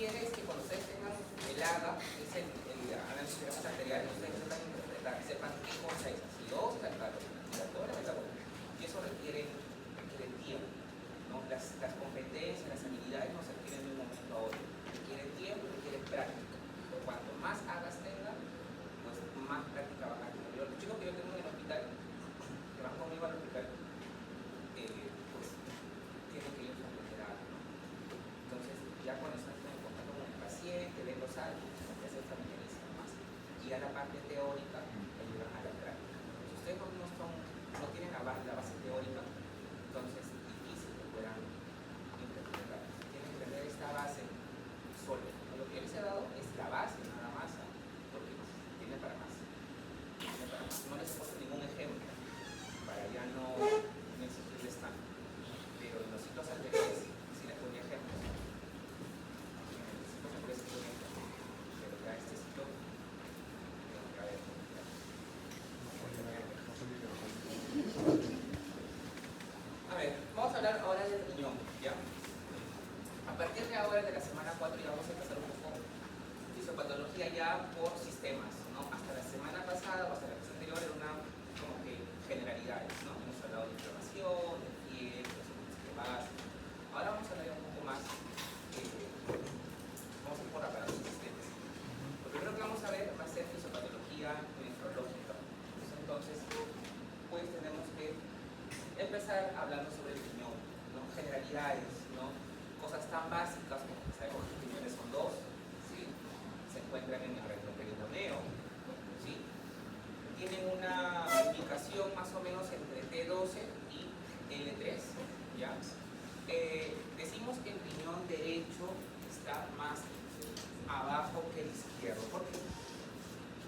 requiere es que cuando ustedes tengan el AGA, es el análisis de gramos arteriales, ustedes sepan interpretar, sepan qué cosa es acidosa, alcalina, metabólica. Y eso requiere tiempo, ¿no? Las competencias, las habilidades no se adquieren de un momento a otro. Requiere tiempo, requiere práctica. Cuanto más AGAs tengan, pues más práctica van a tener. Los chicos que yo tengo en el hospital, que van conmigo al hospital, pues tienen que ir a aprender AGA, ¿no? Entonces, ya cuando están en contacto con el paciente, ven los altos, ya se familiarizan más. Y a la parte teórica, ayudan a la práctica. Si ustedes no tienen la base teórica, entonces es difícil que puedan interpretar. Tienen que tener esta base sólida. Lo que yo les he dado es la base, nada más, porque tiene para más. No les he puesto ningún ejemplo para ya no exigirles tanto. Pero en los ciclos anteriores sí les ponía ejemplos. En los ciclos anteriores sí ponía ejemplos. Pero ya este ciclo tengo que ver. A ver, vamos a hablar ahora del riñón, ¿ya? A partir de ahora, de la semana 4, ya vamos a empezar un poco fisiopatología ya por sistemas, ¿no? Hasta la semana pasada o hasta la clase anterior era una como que generalidades, ¿no? Hemos hablado de inflamación, de fiebre, de base. Ahora vamos a hablar un poco más, vamos a ir por aparatos sistemas. Lo primero que vamos a ver va a ser fisiopatología nefrológica. Entonces, pues tenemos que empezar hablando sobre el riñón, ¿no? Generalidades, ¿no? Cosas tan básicas como que sabemos que los riñones son dos, ¿sí? Se encuentran en el retroperitoneo, ¿sí? Tienen una ubicación más o menos entre T12 y L3, ¿ya? Decimos que el riñón derecho está más abajo que el izquierdo. ¿Por qué?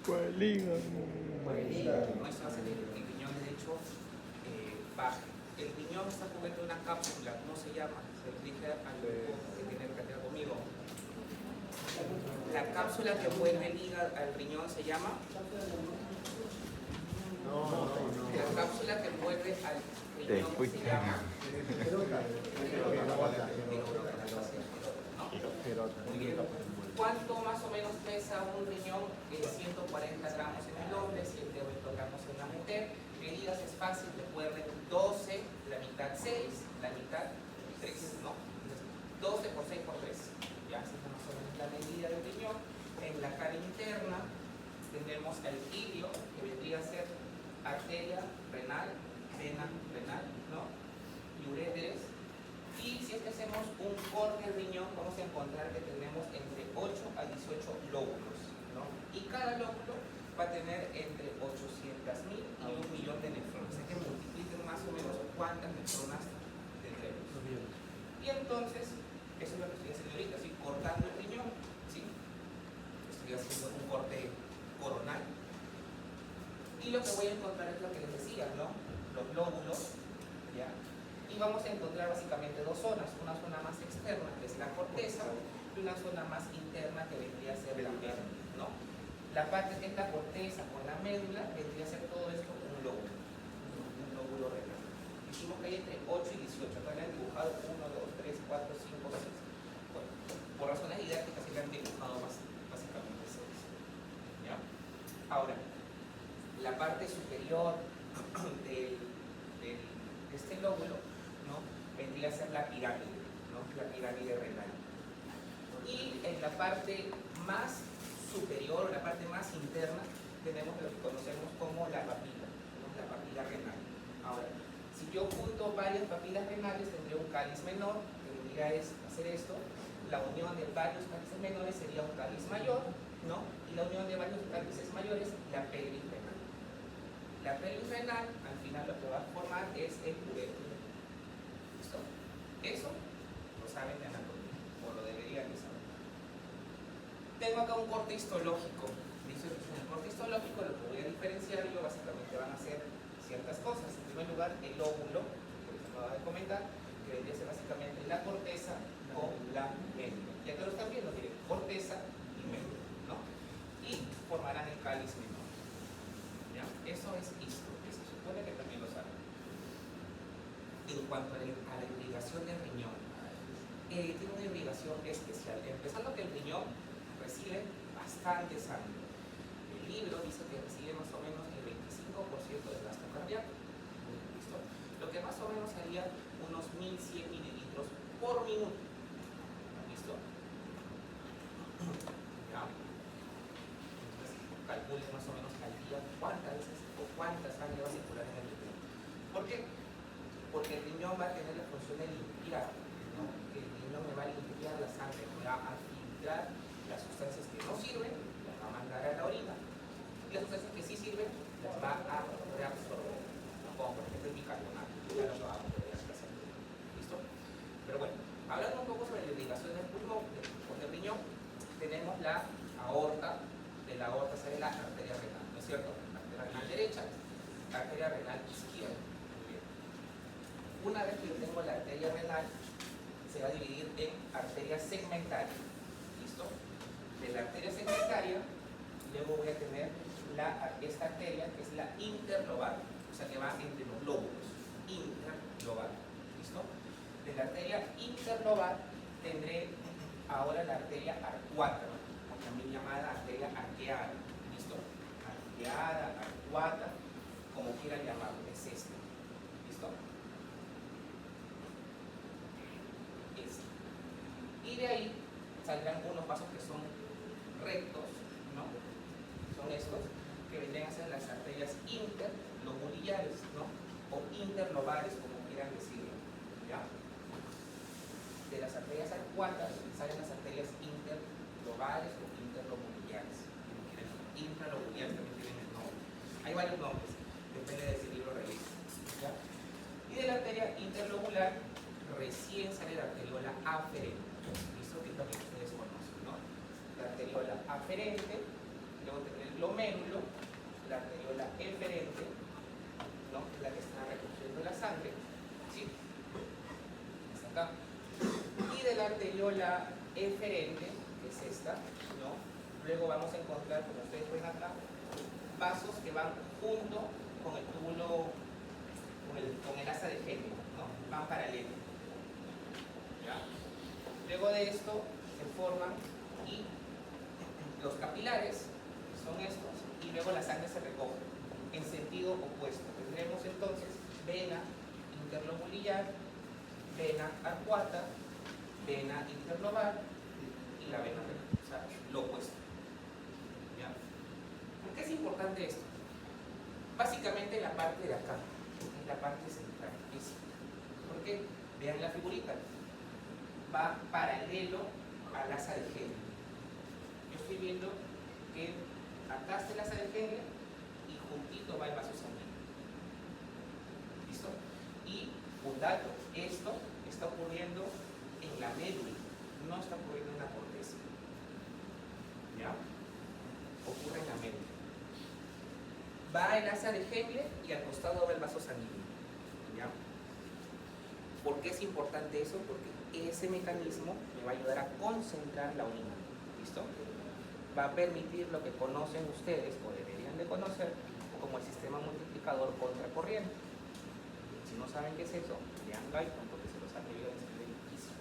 Por el hígado. Por el hígado, ¿no? Eso hace que el riñón derecho baje. El riñón está cubierto de una cápsula, ¿cómo se llama? Se lo dije al grupo que tiene que quedar conmigo. La cápsula que envuelve el hígado al riñón se llama. La cápsula que envuelve al riñón se llama. Muy bien. ¿Cuánto más o menos pesa un riñón? 140 gramos en el hombre, 120 gramos en la mujer. Medidas es fácil, recuerden, 12, la mitad 6, la mitad 3, ¿no? 12 por 6 por 3. Ya, esa es más o menos la medida del riñón. En la cara interna tenemos el ilio, que vendría a ser arteria renal, vena renal, ¿no? Y uréteres. Y si es que hacemos un corte del riñón, vamos a encontrar que tenemos entre 8 a 18 lóbulos, ¿no? Y cada lóbulo va a tener entre 800.000 y 1.000.000 de nefronas. Hay que multipliquen más o menos cuántas nefronas tendremos. Y entonces, eso es lo que estoy haciendo ahorita, estoy cortando el riñón, ¿sí? Estoy haciendo un corte coronal. Y lo que voy a encontrar es lo que les decía, ¿no? Los lóbulos, ¿ya? Y vamos a encontrar básicamente dos zonas, una zona más externa, que es la corteza, y una zona más interna, que vendría a ser la médula, ¿no? La parte que es la corteza con la médula, vendría a ser todo esto un lóbulo renal. Dijimos que hay entre 8 y 18, acá le han dibujado 1, 2, 3, 4, 5, 6. Bueno, por razones didácticas se le han dibujado básicamente 6. ¿Ya? Ahora, la parte superior de este lóbulo, ¿no? Vendría a ser la pirámide, ¿no? La pirámide renal. Y en la parte más superior, la parte más interna, tenemos lo que conocemos como la papila, ¿no? La papila renal. Ahora, si yo junto varias papilas renales, tendré un cáliz menor, que vendría a hacer esto. La unión de varios cálices menores sería un cáliz mayor, ¿no? Y la unión de varios cálices mayores, la pelvis renal. La pelvis renal, al final lo que va a formar es el uréter. ¿Listo? Eso lo saben de anatomía, o lo deberían de saber. Tengo acá un corte histológico. Dice que en el corte histológico lo que voy a diferenciar yo básicamente van a ser ciertas cosas. En primer lugar, el óvulo, que les acabo de comentar, que vendría a ser básicamente la corteza con la médula. Ya que lo están viendo, miren, corteza y médula, ¿no? Y formarán el cáliz menor. ¿Ya? Eso es histo, que se supone que también lo saben. En cuanto a la irrigación del riñón, tiene una irrigación especial, empezando que el riñón recibe bastante sangre. El libro dice que recibe más o menos el 25% del gasto cardíaco. ¿Listo? Lo que más o menos haría unos 1100 mililitros por minuto. ¿Listo? ¿Ya? Entonces, calculen más o menos al día cuántas veces o cuánta sangre va a circular en el riñón. ¿Por qué? Porque el riñón va a tener la función de limpiar, ¿no? El riñón me va a limpiar la sangre, me va a filtrar las sustancias que no sirven, las va a mandar a la orina, y las sustancias que sí sirven, las va a reabsorber, como por ejemplo el bicarbonato, ya lo vamos a ver hacer. ¿Listo? Pero bueno, hablando un poco sobre la irrigación del pulmón, del riñón, tenemos la aorta, de la aorta sale la arteria renal, ¿no es cierto? La arteria renal derecha, la arteria renal izquierda. Una vez que yo tengo la arteria renal, se va a dividir en arteria segmentaria. ¿Listo? De la arteria segmentaria, luego voy a tener esta arteria que es la interlobar, o sea que va entre los lóbulos. Interlobar. ¿Listo? De la arteria interlobar tendré ahora la arteria arcuata, también llamada arteria arqueada. ¿Listo? Arqueada, arcuata, como quieran llamarlo, es esta. ¿Listo? Y de ahí saldrán unos vasos que son rectos, ¿no? Son estos, que vendrían a ser las arterias interlobulares, ¿no? O interlobares, como quieran decirlo, ¿ya? De las arterias arcuatas salen las arterias interlobares o interlobulares, como quieran. Intralobulares también tienen el nombre. Hay varios nombres, depende de si el libro revisa, ¿ya? Y de la arteria interlobular recién sale la arteriola aferente. ¿Listo? Que es lo que ustedes conocen, ¿no? La arteriola aferente, luego tener el glomérulo, la arteriola eferente, ¿no? La que está recogiendo la sangre, ¿sí? Hasta acá. Y de la arteriola eferente, que es esta, ¿no? Luego vamos a encontrar, como ustedes ven acá, vasos que van junto con el túbulo, con el asa de Henle, ¿no? Van paralelos. ¿Ya? Luego de esto se forman y los capilares, que son estos, y luego la sangre se recoge en sentido opuesto. Tendremos entonces vena interlobular, vena arcuata, vena interlobar y la vena renal, o sea, lo opuesto. ¿Ya? ¿Por qué es importante esto? Básicamente la parte de acá, en la parte central. Porque vean la figurita, va paralelo al asa de Henle. Yo estoy viendo que acá está el asa de Henle y juntito va el vaso sanguíneo. ¿Listo? Y un dato, esto está ocurriendo en la médula, no está ocurriendo en la corteza. ¿Ya? Ocurre en la médula. Va el asa de Henle y al costado va el vaso sanguíneo. ¿Ya? ¿Por qué es importante eso? Porque ese mecanismo me va a ayudar a concentrar la orina. ¿Listo? Va a permitir lo que conocen ustedes, o deberían de conocer, como el sistema multiplicador contracorriente. Si no saben qué es eso, lean Guyton porque se los han debido enseñar muchísimo.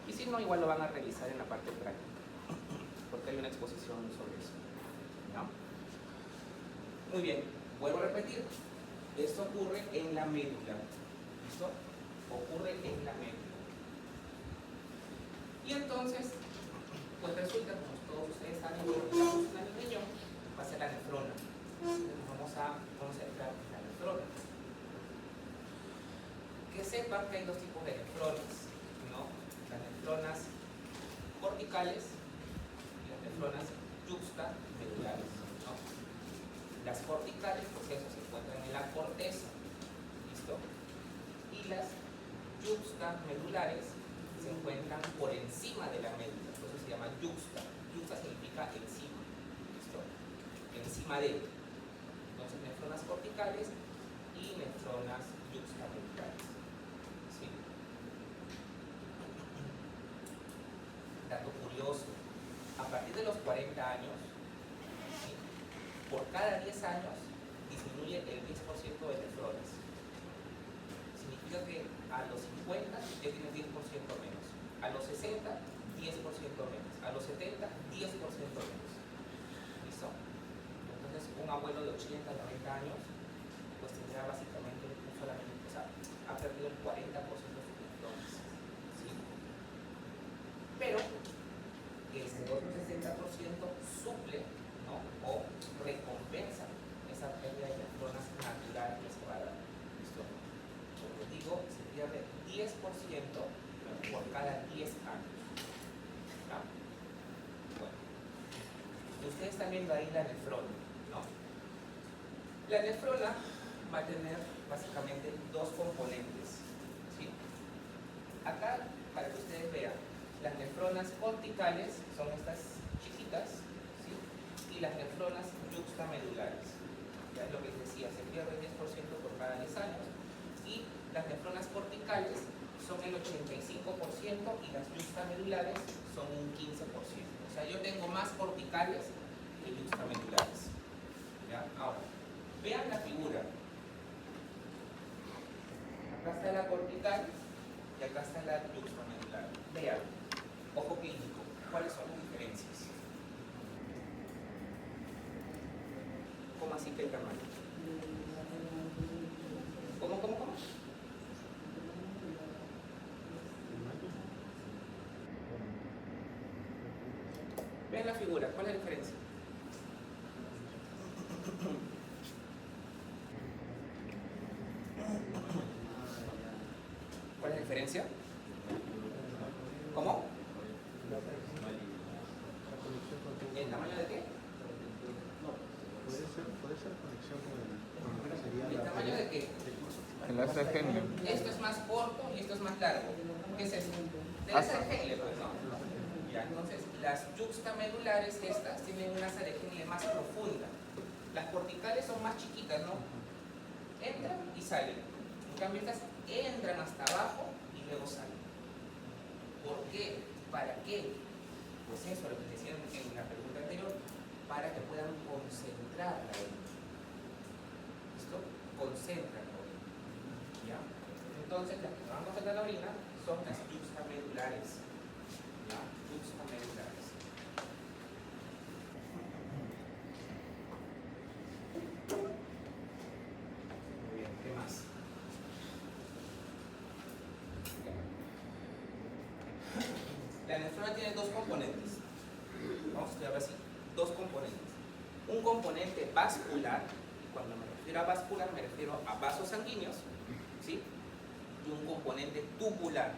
Y si no, igual lo van a revisar en la parte práctica, porque hay una exposición sobre eso. ¿No? Muy bien, vuelvo a repetir. Esto ocurre en la médula. ¿Listo? Ocurre en la médula. Y entonces, pues resulta, como todos ustedes saben, que la función del riñón va a ser la nefrona. Vamos a entrar en la nefrona. Que sepan que hay dos tipos de nefronas, ¿no? Las nefronas corticales y las nefronas yuxtamedulares, ¿no? Las corticales, pues eso, se encuentran en la corteza, ¿listo? Y las yuxtamedulares se encuentran por encima de la médula, por eso se llama yuxta. Yuxta significa encima, ¿listo? Encima de. Entonces, nefronas corticales y nefronas yuxtamedulares. ¿Sí? Dato curioso, a partir de los 40 años, ¿sí? Por cada 10 años disminuye el 10% de nefronas. Significa que A los 50 ya tiene 10% menos. A los 60, 10% menos. A los 70, 10% menos. ¿Listo? Entonces, un abuelo de 80, 90 años, pues tendrá básicamente solamente, o sea, ha perdido el 40% de sus neuronas. ¿Sí? Pero ese otro 60% suple, ¿no? O recompensa esa pérdida de neuronas natural que se va a dar. ¿Listo? Como digo, se pierde 10% por cada 10 años. ¿Ya? Bueno. Ustedes están viendo ahí la nefrona, ¿no? La nefrona va a tener básicamente dos componentes. ¿Sí? Acá, para que ustedes vean, las nefronas corticales son estas chiquitas, ¿sí? Y las nefronas yuxtamedulares. Ya es lo que les decía, se pierde el 10% por cada 10 años. Y las nefronas corticales son el 85% y las yuxtamedulares son un 15%. O sea, yo tengo más corticales que yuxtamedulares. ¿Ya? Ahora, vean la figura. Acá está la cortical y acá está la yuxtamedular. Vean, ojo clínico, ¿cuáles son las diferencias? ¿Cómo así que el tamaño? ¿Cómo? Vean la figura, ¿cuál es la diferencia? ¿Cuál es la diferencia? ¿Cómo? ¿El tamaño de qué? Puede ser conexión con lo que sería ¿El la tamaño de qué? Enlace de genio. Esto es más corto y esto es más largo. ¿Qué es esto? De asa de Henle, pues, ¿no? Ya, entonces, las yuxtamedulares estas tienen una asa de Henle más profunda. Las corticales son más chiquitas, ¿no? Entran y salen. En cambio, estas entran hasta abajo y luego salen. ¿Por qué? ¿Para qué? Pues eso, lo que decían en la pregunta anterior, para que puedan concentrar la orina. ¿Listo? Concentran la orina. ¿Ya? Entonces, las que van a concentrar la orina son las yuxtamedulares. ¿Ya? Yuxtamedulares. Muy bien, ¿qué más? La nefrona tiene dos componentes. Vamos a estudiarlo así. Dos componentes. Un componente vascular, y cuando me refiero a vascular me refiero a vasos sanguíneos, ¿sí? Y un componente tubular,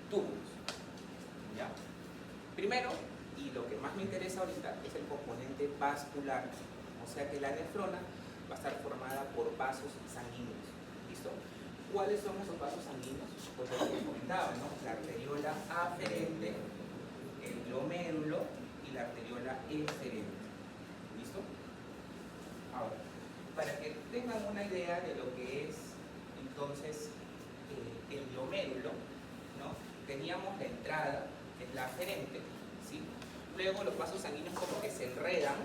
túbulos. ¿Ya? Primero, y lo que más me interesa ahorita, es el componente vascular. O sea que la nefrona va a estar formada por vasos sanguíneos. ¿Listo? ¿Cuáles son esos vasos sanguíneos? Pues lo que comentaba, ¿no? La arteriola aferente, el glomérulo y la arteriola eferente. ¿Listo? Ahora, para que tengan una idea de lo que es entonces el glomérulo, ¿no? Teníamos la entrada, que es la aferente, ¿sí? Luego los vasos sanguíneos como que se enredan,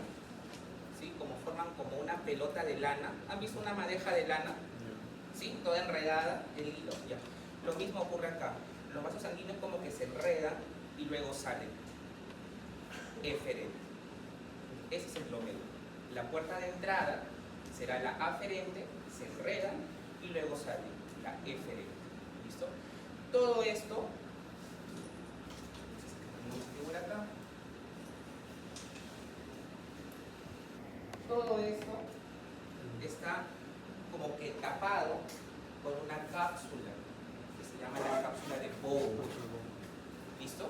¿sí? Como forman como una pelota de lana. ¿Han visto una madeja de lana? ¿Sí? Toda enredada, el hilo, ya. Lo mismo ocurre acá. Los vasos sanguíneos como que se enredan y luego salen. Eferente. Ese es el glomérulo. La puerta de entrada será la aferente, se enreda y luego sale la eferente. ¿Listo? Todo esto, figura acá. Todo esto está como que tapado por una cápsula que se llama la cápsula de Bowman. ¿Listo?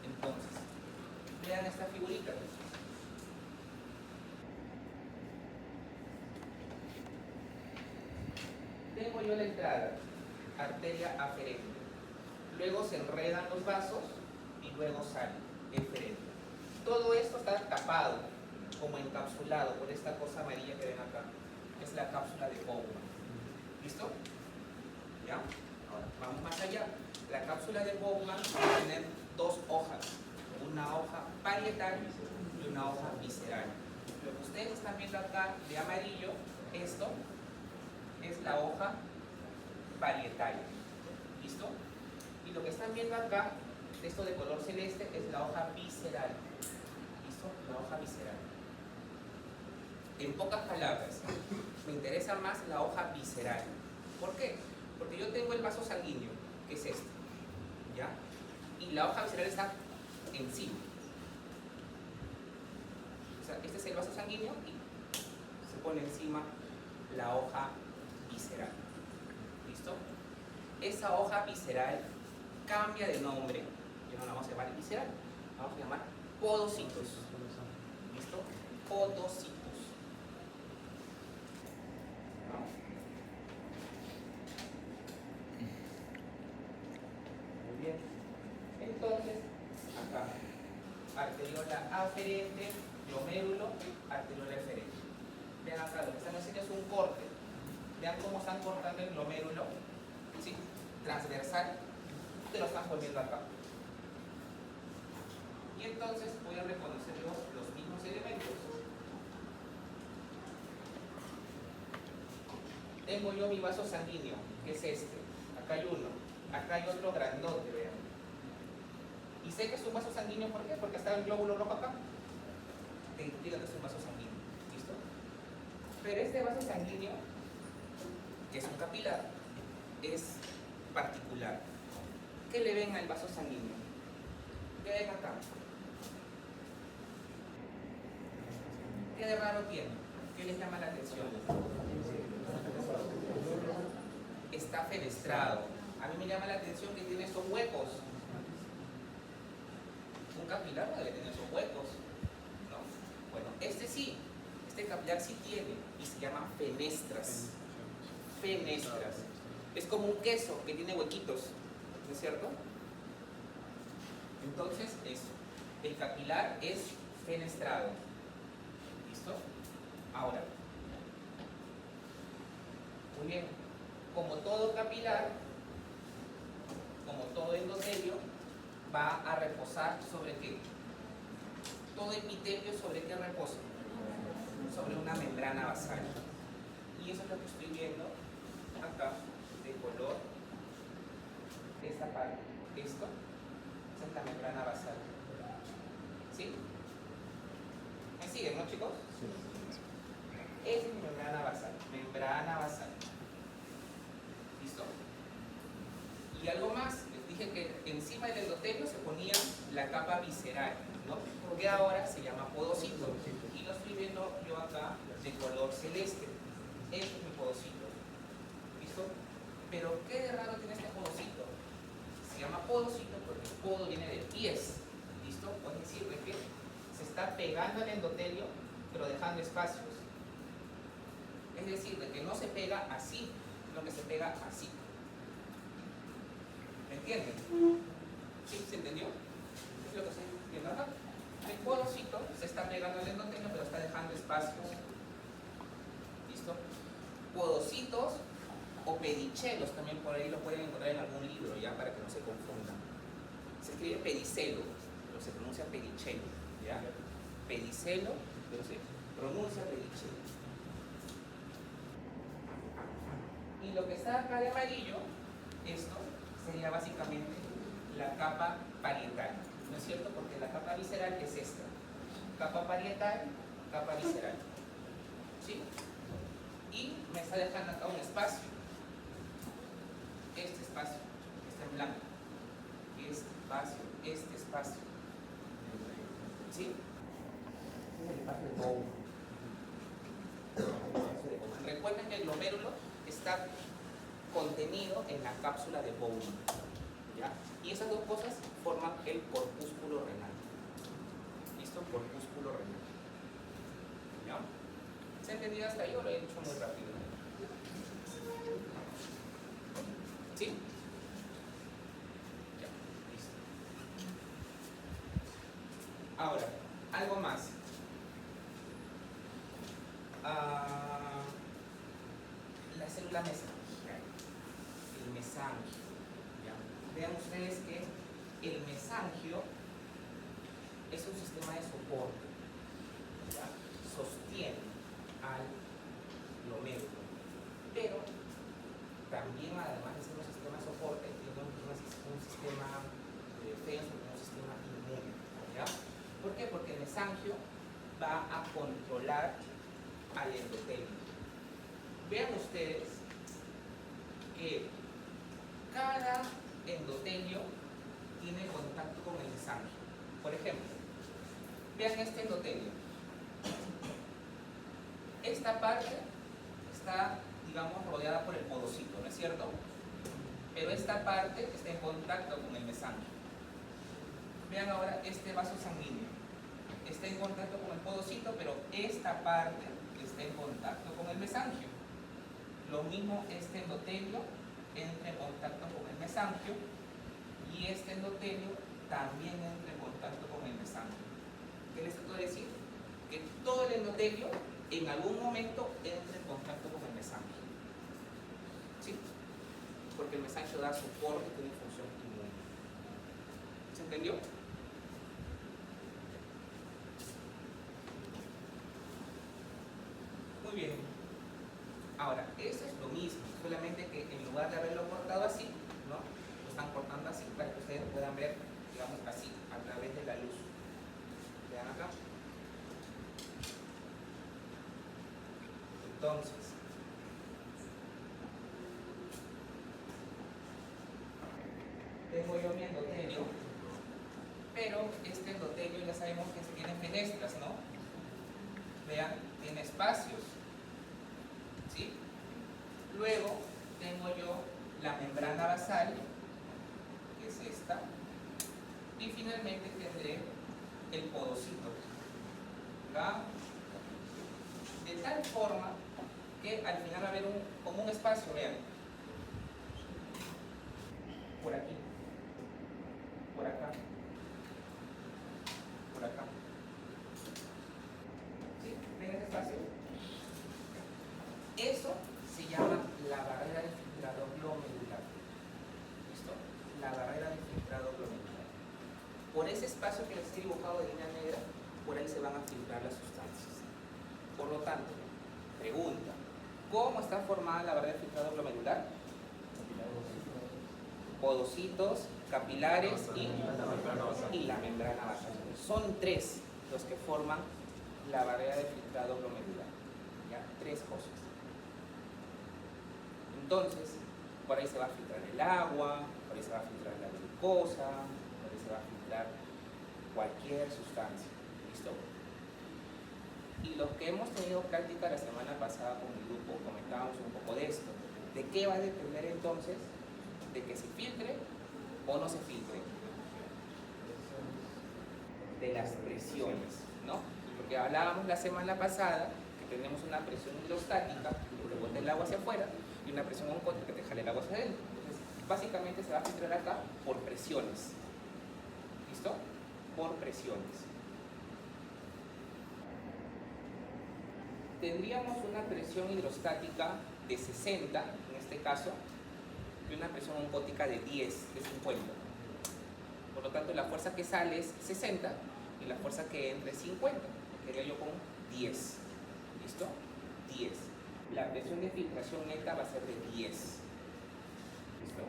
Entonces, vean esta figurita. Tengo yo la entrada, arteria aferente. Luego se enredan los vasos y luego sale eferente. Todo esto está tapado, como encapsulado por esta cosa amarilla que ven acá. Es la cápsula de Bowman. ¿Listo? ¿Ya? Ahora, vamos más allá. La cápsula de Bowman va a tener dos hojas. Una hoja parietal y una hoja visceral. Lo que ustedes están viendo acá de amarillo, esto es la hoja parietal. ¿Listo? Y lo que están viendo acá, esto de color celeste, es la hoja visceral. ¿Listo? La hoja visceral. En pocas palabras, me interesa más la hoja visceral. ¿Por qué? Porque yo tengo el vaso sanguíneo, que es este, ¿ya? Y la hoja visceral está encima. O sea, este es el vaso sanguíneo y se pone encima la hoja visceral. ¿Listo? Esa hoja visceral cambia de nombre. Ya no la vamos a llamar visceral, la vamos a llamar podocitos. ¿Listo? Podocitos. Muy bien. Entonces, acá, arteriola aferente, glomérulo, arteriola eferente. Vean acá, lo que están haciendo es un corte. Vean cómo están cortando el glomérulo, ¿sí? Transversal, te lo están poniendo acá. Y entonces voy a reconocer los mismos elementos. Tengo yo mi vaso sanguíneo, que es este. Acá hay uno, acá hay otro grandote, vean. Y sé que es un vaso sanguíneo, ¿por qué? Porque está el glóbulo rojo acá. Te indica que es un vaso sanguíneo, ¿listo? Pero este vaso sanguíneo es un capilar, es particular. ¿Qué le ven al vaso sanguíneo? ¿Qué ven acá? ¿Qué de raro tiene? ¿Qué les llama la atención? Está fenestrado. A mí me llama la atención que tiene esos huecos. Un capilar no debe tener esos huecos, ¿no? Bueno, este sí, este capilar sí tiene y se llama fenestras. Fenestras. Es como un queso que tiene huequitos, ¿no es cierto? Entonces, eso. El capilar es fenestrado. ¿Listo? Ahora. Muy bien. Como todo capilar, como todo endotelio, va a reposar sobre qué? Todo epitelio sobre qué reposa? Sobre una membrana basal. Y eso es lo que estoy viendo acá, de color, esta parte. Esto, esa es la membrana basal. ¿Sí? ¿Me siguen, no, chicos? Sí. Esa es mi membrana basal. Membrana basal. ¿Listo? Y algo más, les dije que encima del endotelio se ponía la capa visceral, ¿no? Que ahora se llama podocito. Y lo estoy viendo yo acá de color celeste. Este es mi podocito. ¿Listo? Pero ¿qué de raro tiene este podocito? Se llama podocito porque el podo viene de pies. ¿Listo? Es decir, de que se está pegando al endotelio, pero dejando espacios. Es decir, de que no se pega así, sino que se pega así. ¿Me entienden? ¿Sí? ¿Se entendió? Es lo que estoy viendo acá. El podocito se está pegando al endotelio, pero está dejando espacios. ¿Listo? Podocitos o pedicelos, también por ahí lo pueden encontrar en algún libro, ya para que no se confundan. Se escribe pedicelo, pero se pronuncia pedicelo, ¿ya? Pedicelo, pero se pronuncia pedicelo. Y lo que está acá de amarillo, esto sería básicamente la capa parietal, ¿no es cierto? Porque la capa visceral es esta. Capa parietal, capa visceral. ¿Sí? Y me está dejando acá un espacio. Este espacio, que está en blanco. Este espacio. ¿Sí? Es el espacio de Bowman. Recuerden que el glomérulo está contenido en la cápsula de Bowman, ¿ya? Y esas dos cosas forman el corpúsculo renal. ¿Listo? Corpúsculo renal. ¿Ya? ¿Se ha entendido hasta ahí o lo he dicho muy rápido? ¿Sí? Ya, listo. Ahora, algo más. La célula mesángica. El mesangio. ¿Ya? Vean ustedes que el mesangio es un sistema de soporte. ¿Ya? Sostiene al glomérulo. Pero también además de ser un sistema de soporte, tiene un sistema de defensa, un sistema inmune, ¿ya? ¿Por qué? Porque el mesangio va a controlar al endotelio. Vean ustedes que cada endotelio tiene contacto con el mesangio. Por ejemplo, vean este endotelio. Esta parte está, digamos, rodeada por el podocito, ¿no es cierto? Pero esta parte está en contacto con el mesangio. Vean ahora este vaso sanguíneo. Está en contacto con el podocito, pero esta parte está en contacto con el mesangio. Lo mismo este endotelio entra en contacto con el mesangio y este endotelio también entra en contacto con el mesangio. ¿Qué les trato de decir? Que todo el endotelio en algún momento entra en contacto con el mesangio. ¿Sí? Porque el mesangio da soporte y tiene función inmune. ¿Se entendió? Muy bien. Ahora, eso es lo mismo, solamente que en lugar de haberlo cortado así, ¿no? Lo están cortando así para que ustedes puedan ver, digamos, así, a través de la luz. Vean acá. Entonces, tengo yo mi endotelio, pero este endotelio ya sabemos que tiene fenestras, ¿no? Vean, tiene espacios, ¿sí? Luego tengo yo la membrana basal, que es esta, y finalmente tendré el podocito, ¿verdad? De tal forma que al final va a haber como un espacio, vean, por aquí, por acá, por acá. ¿Sí? ¿Ven ese espacio? Eso se llama la barrera de filtrado glomerular. ¿Listo? La barrera de filtrado glomerular. Por ese espacio que les he dibujado de línea negra, por ahí se van a filtrar las sustancias. Por lo tanto, pregunta, ¿cómo está formada la barrera de filtrado glomerular? Podocitos, capilares y la membrana basal. Son tres los que forman la barrera de filtrado glomerular. ¿Ya? Tres cosas. Entonces, por ahí se va a filtrar el agua, por ahí se va a filtrar la glucosa, por ahí se va a filtrar cualquier sustancia. ¿Listo? Y los que hemos tenido práctica la semana pasada con mi grupo, comentábamos un poco de esto. ¿De qué va a depender entonces? ¿De que se filtre o no se filtre? De las presiones, ¿no? Porque hablábamos la semana pasada que tenemos una presión hidrostática que te bota el agua hacia afuera y una presión oncótica que te jale el agua hacia adentro. Entonces, básicamente se va a filtrar acá por presiones. ¿Listo? Por presiones. Tendríamos una presión hidrostática de 60, en este caso, y una presión oncótica de 10, de 50. Por lo tanto, la fuerza que sale es 60 y la fuerza que entra es 50. Me quedaría yo con 10. ¿Listo? 10. La presión de filtración neta va a ser de 10. ¿Listo?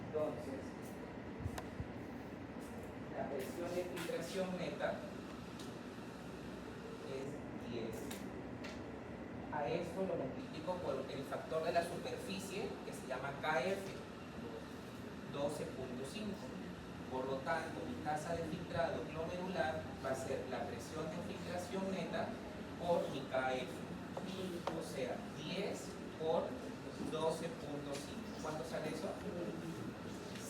Entonces, la presión de filtración neta es 10. A esto lo multiplico por el factor de la superficie que se llama KF, 12.5. Por lo tanto, mi tasa de filtrado glomerular va a ser la presión de filtración neta por mi KF. O sea, 10 por 12.5. ¿Cuánto sale eso?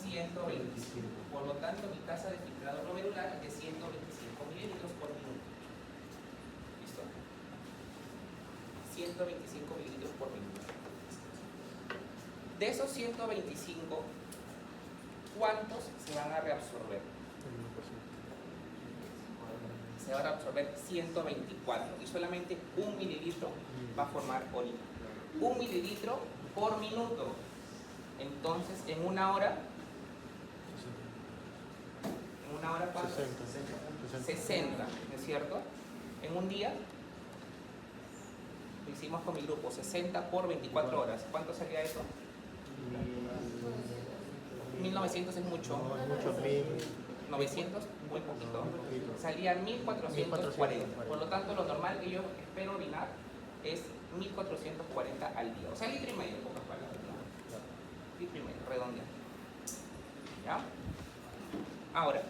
125. Por lo tanto, mi tasa de filtrado glomerular es de 125 mililitros por minuto. ¿Listo? 125 mililitros por minuto. De esos 125, ¿cuántos se van a reabsorber? Se van a absorber 124 y solamente 1 mililitro va a formar orina. 1 mililitro por minuto. Entonces, en una hora, ¿cuánto? 60, ¿no es cierto? En un día, Lo hicimos con mi grupo, 60 por 24 horas. ¿Cuánto salía eso? 1900 es mucho. No, es mucho, 900, muy poquito. Salía 1440. Por lo tanto, lo normal que yo espero orinar es 1440 al día. O sea, litro y medio, en pocas palabras. ¿No? Litro y medio, redondeado. ¿Ya? Ahora,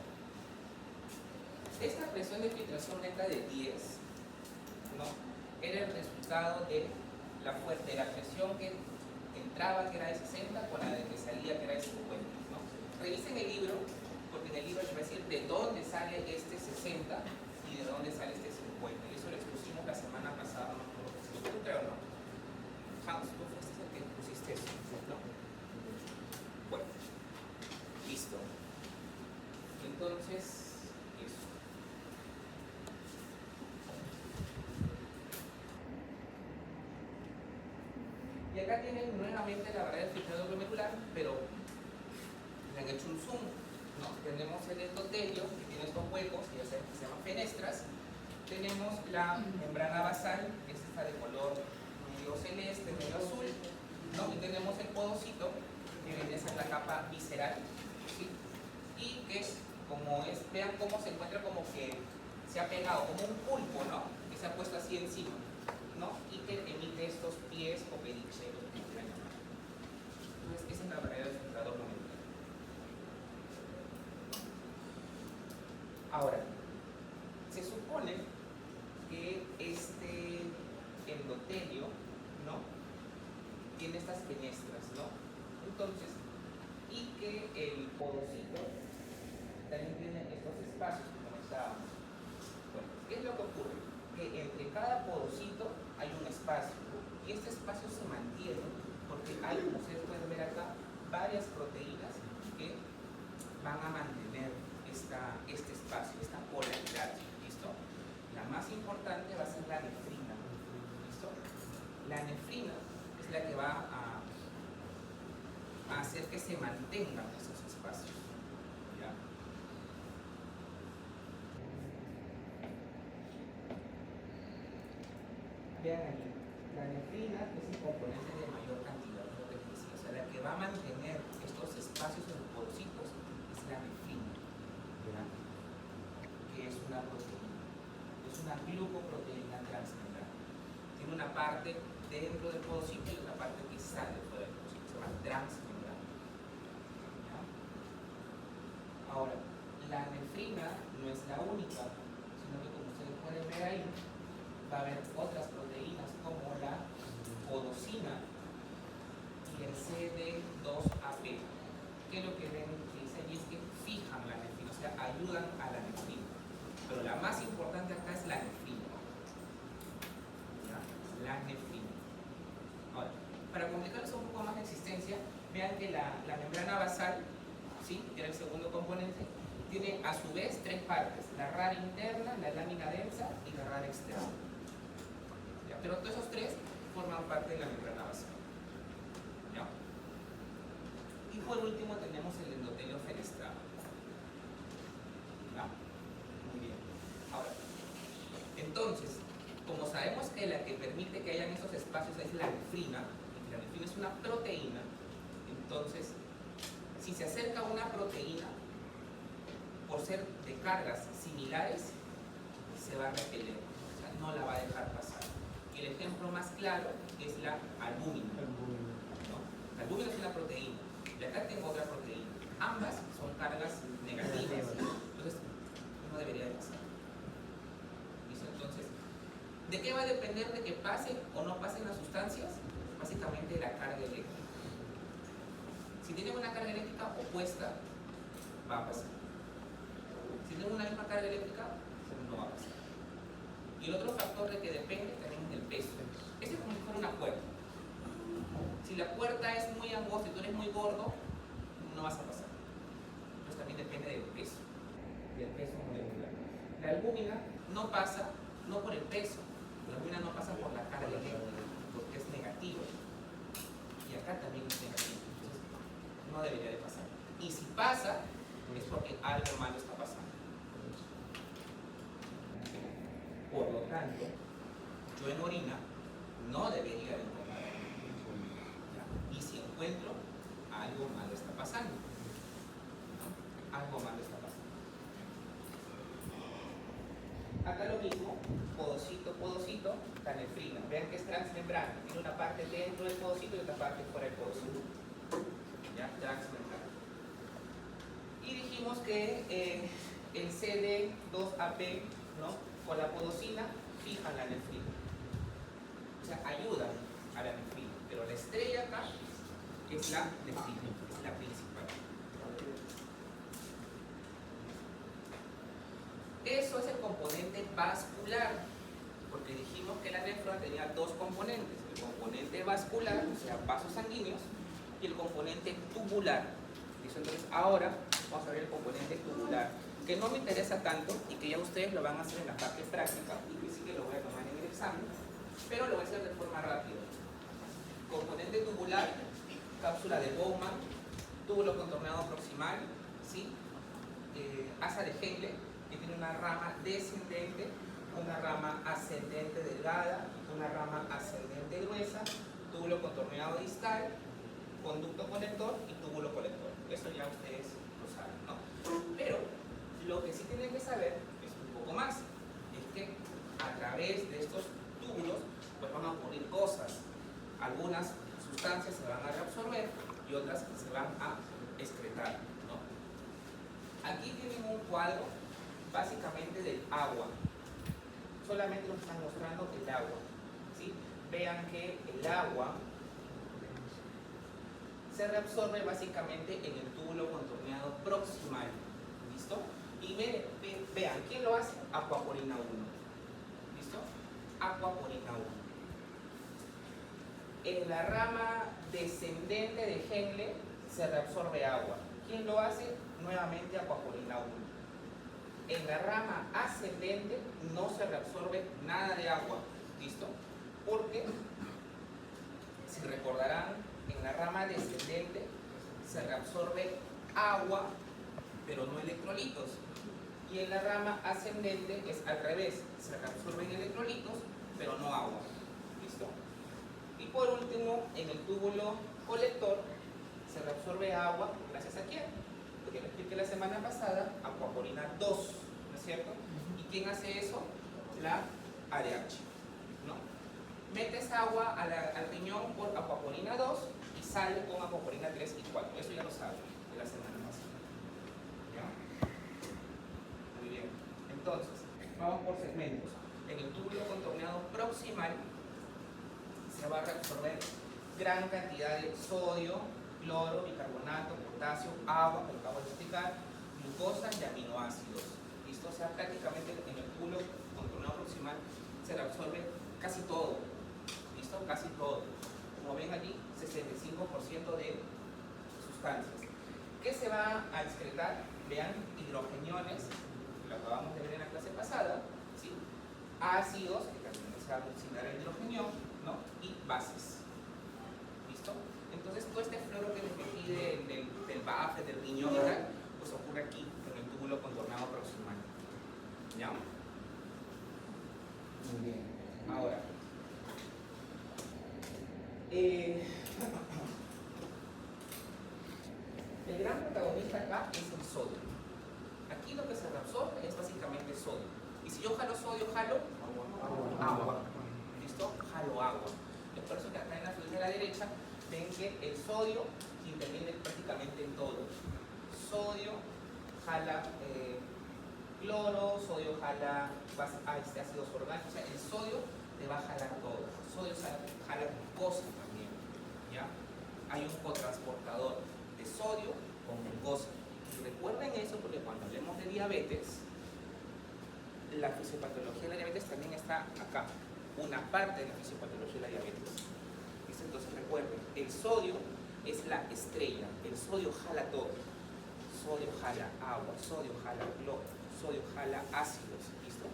esta presión de filtración neta de 10, ¿no? Era el resultado de la presión que entraba, que era de 60, con la de que salía, que era de 50. ¿No? Revisen el libro, porque en el libro les va a decir de dónde sale este 60 y de dónde sale este 50. Y eso lo expusimos la semana pasada, no me acuerdo si lo puse o no. Hans, tú fuiste el que pusiste eso, ¿no? Bueno, listo. Entonces, eso. Y acá tienen nuevamente la barrera del filtrado glomerular, pero le han hecho un zoom, ¿no? Tenemos el endotelio, que tiene estos huecos, que ya saben que se llaman fenestras. Tenemos la membrana basal, que es esta de color medio celeste, medio azul, ¿no? Y tenemos el podocito, que viene a ser la capa visceral, ¿sí? Y que, como es, vean cómo se encuentra como que se ha pegado, como un pulpo, ¿no? Que se ha puesto así encima, ¿no? Y que emite estos pies o pericheros. Entonces, esa es la barrera del filtrado glomerular. Ahora, se supone que este endotelio, ¿no? Tiene estas fenestras, ¿no? Entonces, y que el podocito también tiene estos espacios que comentábamos. Bueno, ¿qué es lo que ocurre? Que entre cada podocito hay un espacio, y este espacio se mantiene porque hay, como ustedes pueden ver acá, varias proteínas que van a mantener este espacio, esta polaridad. ¿Listo? La más importante va a ser la nefrina. ¿Listo? La nefrina es la que va a hacer que se mantengan esos espacios. ¿Ya? Vean aquí, la nefrina es el componente de mayor cantidad de proteínas, o sea, la que va a mantener estos espacios en los podocitos es la nefrina, ¿verdad? Que es una proteína, es una glucoproteína transmembrana. Tiene una parte dentro del podocito y otra parte que sale fuera del podocito, se llama transmembrana. ¿Ya? Ahora, la nefrina no es la única, sino que como ustedes pueden ver ahí, va a haber otras proteínas como la podocina y el CD2AP, que lo que ven que dice allí es que fijan la nefrina, o sea, ayudan a la nefrina. Pero la más importante acá es la nefrina. ¿Ya? La nefrina. Ahora, para complicarles un poco más la existencia, vean que la membrana basal, ¿sí?, que era el segundo componente, tiene a su vez tres partes: la rara interna, la lámina densa y la rara externa. Pero todos esos tres forman parte de la membrana basal. ¿Ya? Y por último tenemos el endotelio fenestrado. ¿Ya? Muy bien. Ahora, entonces, como sabemos que la que permite que hayan esos espacios es la nefrina, y que la nefrina es una proteína, entonces, si se acerca una proteína, por ser de cargas similares, se va a repeler, o sea, no la va a dejar pasar. El ejemplo más claro es la albúmina, ¿no? La albúmina es una proteína, y acá tengo otra proteína. Ambas son cargas negativas, entonces no debería de pasar. ¿Listo? Entonces, ¿de qué va a depender de que pasen o no pasen las sustancias? Básicamente de la carga eléctrica. Si tienen una carga eléctrica opuesta, va a pasar. Si tienen una misma carga eléctrica, no va a pasar. Y el otro factor de que depende también es el peso. Este es como si fuera una puerta. Si la puerta es muy angosta y tú eres muy gordo, no vas a pasar. Entonces también depende del peso molecular. La albúmina no pasa, no por el peso, la albúmina no pasa por la carga eléctrica, porque es negativa. Y acá también es negativa. Entonces no debería de pasar. Y si pasa, es porque algo malo está pasando. Por lo tanto, yo en orina no Acá lo mismo, podocito, podocito, canefrina. Vean que es transmembrana, tiene una parte dentro del podocito y otra parte fuera del podocito. ¿Ya? Transmembrana. Y dijimos que el CD2AP, ¿no?, con la podocina fijan la nefrina. O sea, ayudan a la nefrina. Pero la estrella acá es la nefrina, es la principal. Eso es el componente vascular, porque dijimos que la nefrona tenía dos componentes, el componente vascular, o sea, vasos sanguíneos, y el componente tubular. ¿Listo? Entonces ahora vamos a ver el componente tubular, que no me interesa tanto y que ya ustedes lo van a hacer en la parte práctica, y que sí que lo voy a tomar en el examen, pero lo voy a hacer de forma rápida. Componente tubular, cápsula de Bowman, túbulo contorneado proximal, ¿sí? Asa de Henle, que tiene una rama descendente, una rama ascendente delgada, una rama ascendente gruesa, túbulo contorneado distal, conducto colector y túbulo colector. Eso ya ustedes lo saben, ¿no? Pero lo que sí tienen que saber es un poco más, es que a través de estos túbulos pues van a ocurrir cosas. Algunas sustancias se van a reabsorber y otras se van a excretar, ¿no? Aquí tienen un cuadro básicamente del agua. Solamente nos están mostrando el agua, ¿sí? Vean que el agua se reabsorbe básicamente en el túbulo contorneado proximal. ¿Listo? Y vean, ¿quién lo hace? Aquaporina 1. ¿Listo? Aquaporina 1. En la rama descendente de Henle se reabsorbe agua. ¿Quién lo hace? Nuevamente aquaporina 1. En la rama ascendente no se reabsorbe nada de agua. ¿Listo? Porque, si recordarán, en la rama descendente se reabsorbe agua, pero no electrolitos. Y en la rama ascendente es al revés, se reabsorben electrolitos, pero no agua. ¿Listo? Y por último, en el túbulo colector se reabsorbe agua, gracias a quién? Porque lo expliqué la semana pasada, aquaporina 2, ¿no es cierto? ¿Y quién hace eso? La ADH, ¿no? Metes agua al riñón por aquaporina 2 y sale con aquaporina 3 y 4. Eso ya lo saben de la semana pasada. ¿Ya? Muy bien. Entonces, vamos por segmentos. En el túbulo contorneado proximal se va a reabsorber gran cantidad de sodio, cloro, bicarbonato, potasio, agua, que lo acabo de explicar, glucosa y aminoácidos. ¿Listo? O sea, prácticamente en el túbulo contorneado proximal se reabsorbe casi todo. ¿Listo? Casi todo. Como ven allí, 65% de sustancias. ¿Qué se va a excretar? Vean, hidrogeniones, lo acabamos de ver en la clase pasada, ¿sí? Ácidos, que también se va a oxidar el hidrogenión, ¿no? Y bases. ¿Listo? Entonces todo este floro que les metí del BAF, del riñón y tal, pues ocurre aquí, en el túbulo contornado proximal. ¿Ya? Muy bien. Ahora, el gran protagonista acá es el sodio. Aquí lo que se reabsorbe es básicamente sodio. Y si yo jalo sodio, jalo agua. ¿Listo? Jalo agua. Es por eso que acá en la figura de la derecha ven que el sodio interviene prácticamente en todo. Sodio jala cloro, sodio jala ácidos orgánicos. O sea, el sodio te va a jalar todo. El sodio jala glucosa también. ¿Ya? Hay un cotransportador de sodio con glucosa. Y recuerden eso porque cuando hablemos de diabetes, la fisiopatología de la diabetes también está acá. Una parte de la fisiopatología de la diabetes. ¿Listo? Entonces recuerden, el sodio es la estrella. El sodio jala todo. Sodio jala agua, sodio jala cloro, sodio jala ácidos. ¿Listo?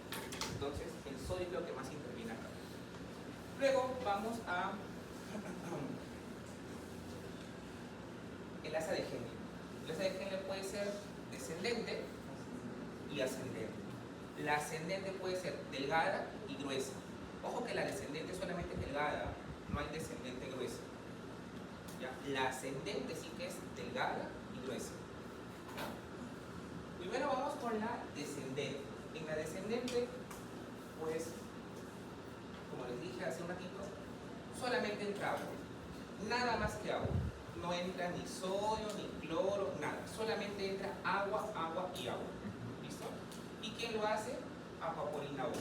Entonces el sodio es lo que más interviene acá. Luego vamos a el asa de Henle. El asa de Henle puede ser descendente y ascendente. La ascendente puede ser delgada y gruesa. Ojo que la descendente solamente es delgada, no hay descendente gruesa. ¿Ya? La ascendente sí que es delgada y gruesa. ¿Ya? Primero vamos con la descendente. En la descendente pues, como les dije hace un ratito, solamente entra agua, nada más que agua. No entra ni sodio, ni cloro, nada. Solamente entra agua, agua y agua. ¿Listo? ¿Y quién lo hace? Aquaporina 1.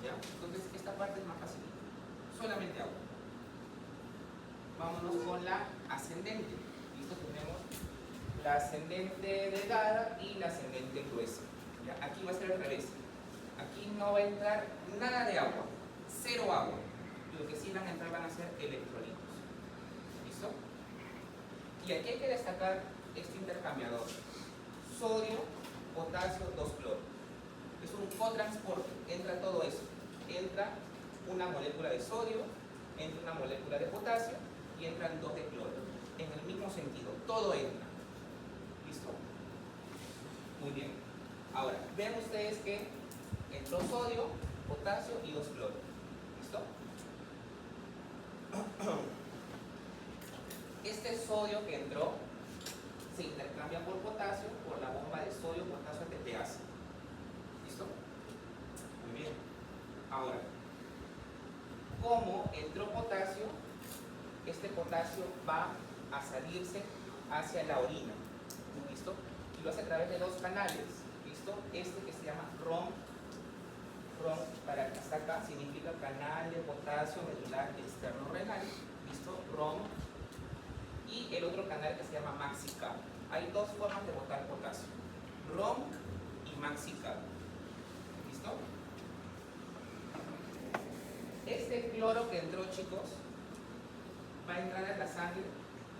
¿Ya? Entonces, esta parte es más fácil. Solamente agua. Vámonos con la ascendente. ¿Listo? Tenemos la ascendente delgada y la ascendente gruesa. ¿Ya? Aquí va a ser al revés. Aquí no va a entrar nada de agua. Cero agua. Lo que sí van a entrar van a ser electrolitos. ¿Listo? Y aquí hay que destacar este intercambiador. Sodio, potasio, 2-cloro. Es un cotransporte. Entra todo eso. Entra una molécula de sodio, entra una molécula de potasio y entran 2 de cloro. En el mismo sentido. Todo entra. ¿Listo? Muy bien. Ahora, vean ustedes que entró sodio, potasio y 2-cloro. ¿Listo? Este sodio que entró se intercambia por potasio por la bomba de sodio, potasio, TPase. ¿Listo? Muy bien. Ahora, como entró potasio, este potasio va a salirse hacia la orina. ¿Listo? Y lo hace a través de 2 canales. ¿Listo? Este que se llama ROM, para que hasta acá significa canal de potasio medular externo renal. ¿Listo? ROM. Y el otro canal que se llama MaxiCap. Hay 2 formas de botar potasio: ROM y MaxiCap. ¿Listo? Este cloro que entró, chicos, va a entrar a la sangre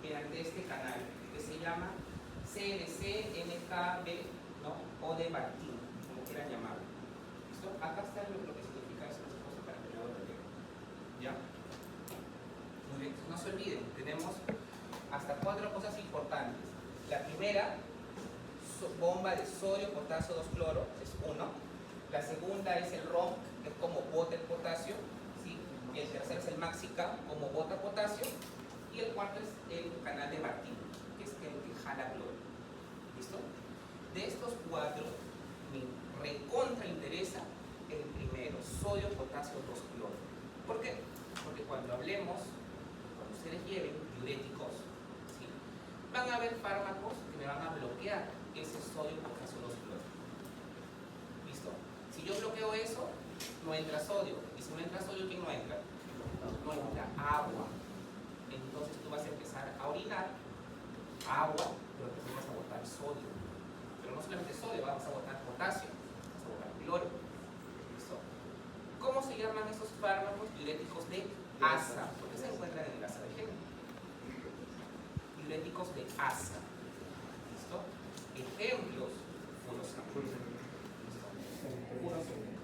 mediante este canal que se llama CNC, NKB, ¿no? O de Bartin, como quieran llamarlo. ¿Listo? Acá está lo que significa eso, para que lo vean. ¿Ya? Muy bien, no se olviden, tenemos hasta 4 cosas importantes. La primera, bomba de sodio, potasio, 2-cloro, es 1. La segunda es el ROM, que es como bota el potasio, ¿sí? Y el tercero es el MaxiCap, como bota potasio. Y el cuarto es el canal de Bartin, que es el que jala cloro. ¿Listo? De estos 4, me recontra interesa el primero, sodio, potasio, 2-cloro. ¿Por qué? Porque cuando hablemos, cuando ustedes lleven diuréticos, ¿sí? Van a haber fármacos que me van a bloquear ese sodio, potasio, 2-cloro. ¿Listo? Si yo bloqueo eso, no entra sodio. Y si no entra sodio, ¿quién no entra? No entra agua. Entonces tú vas a empezar a orinar agua, pero después vas a botar sodio. Pero no solamente sodio, vas a botar potasio, vas a botar cloro. ¿Listo? ¿Cómo se llaman esos fármacos diuréticos de asa? Porque se encuentran en el asa de Henle. Diuréticos de asa. ¿Listo? Ejemplos: furosemide. Furosemide.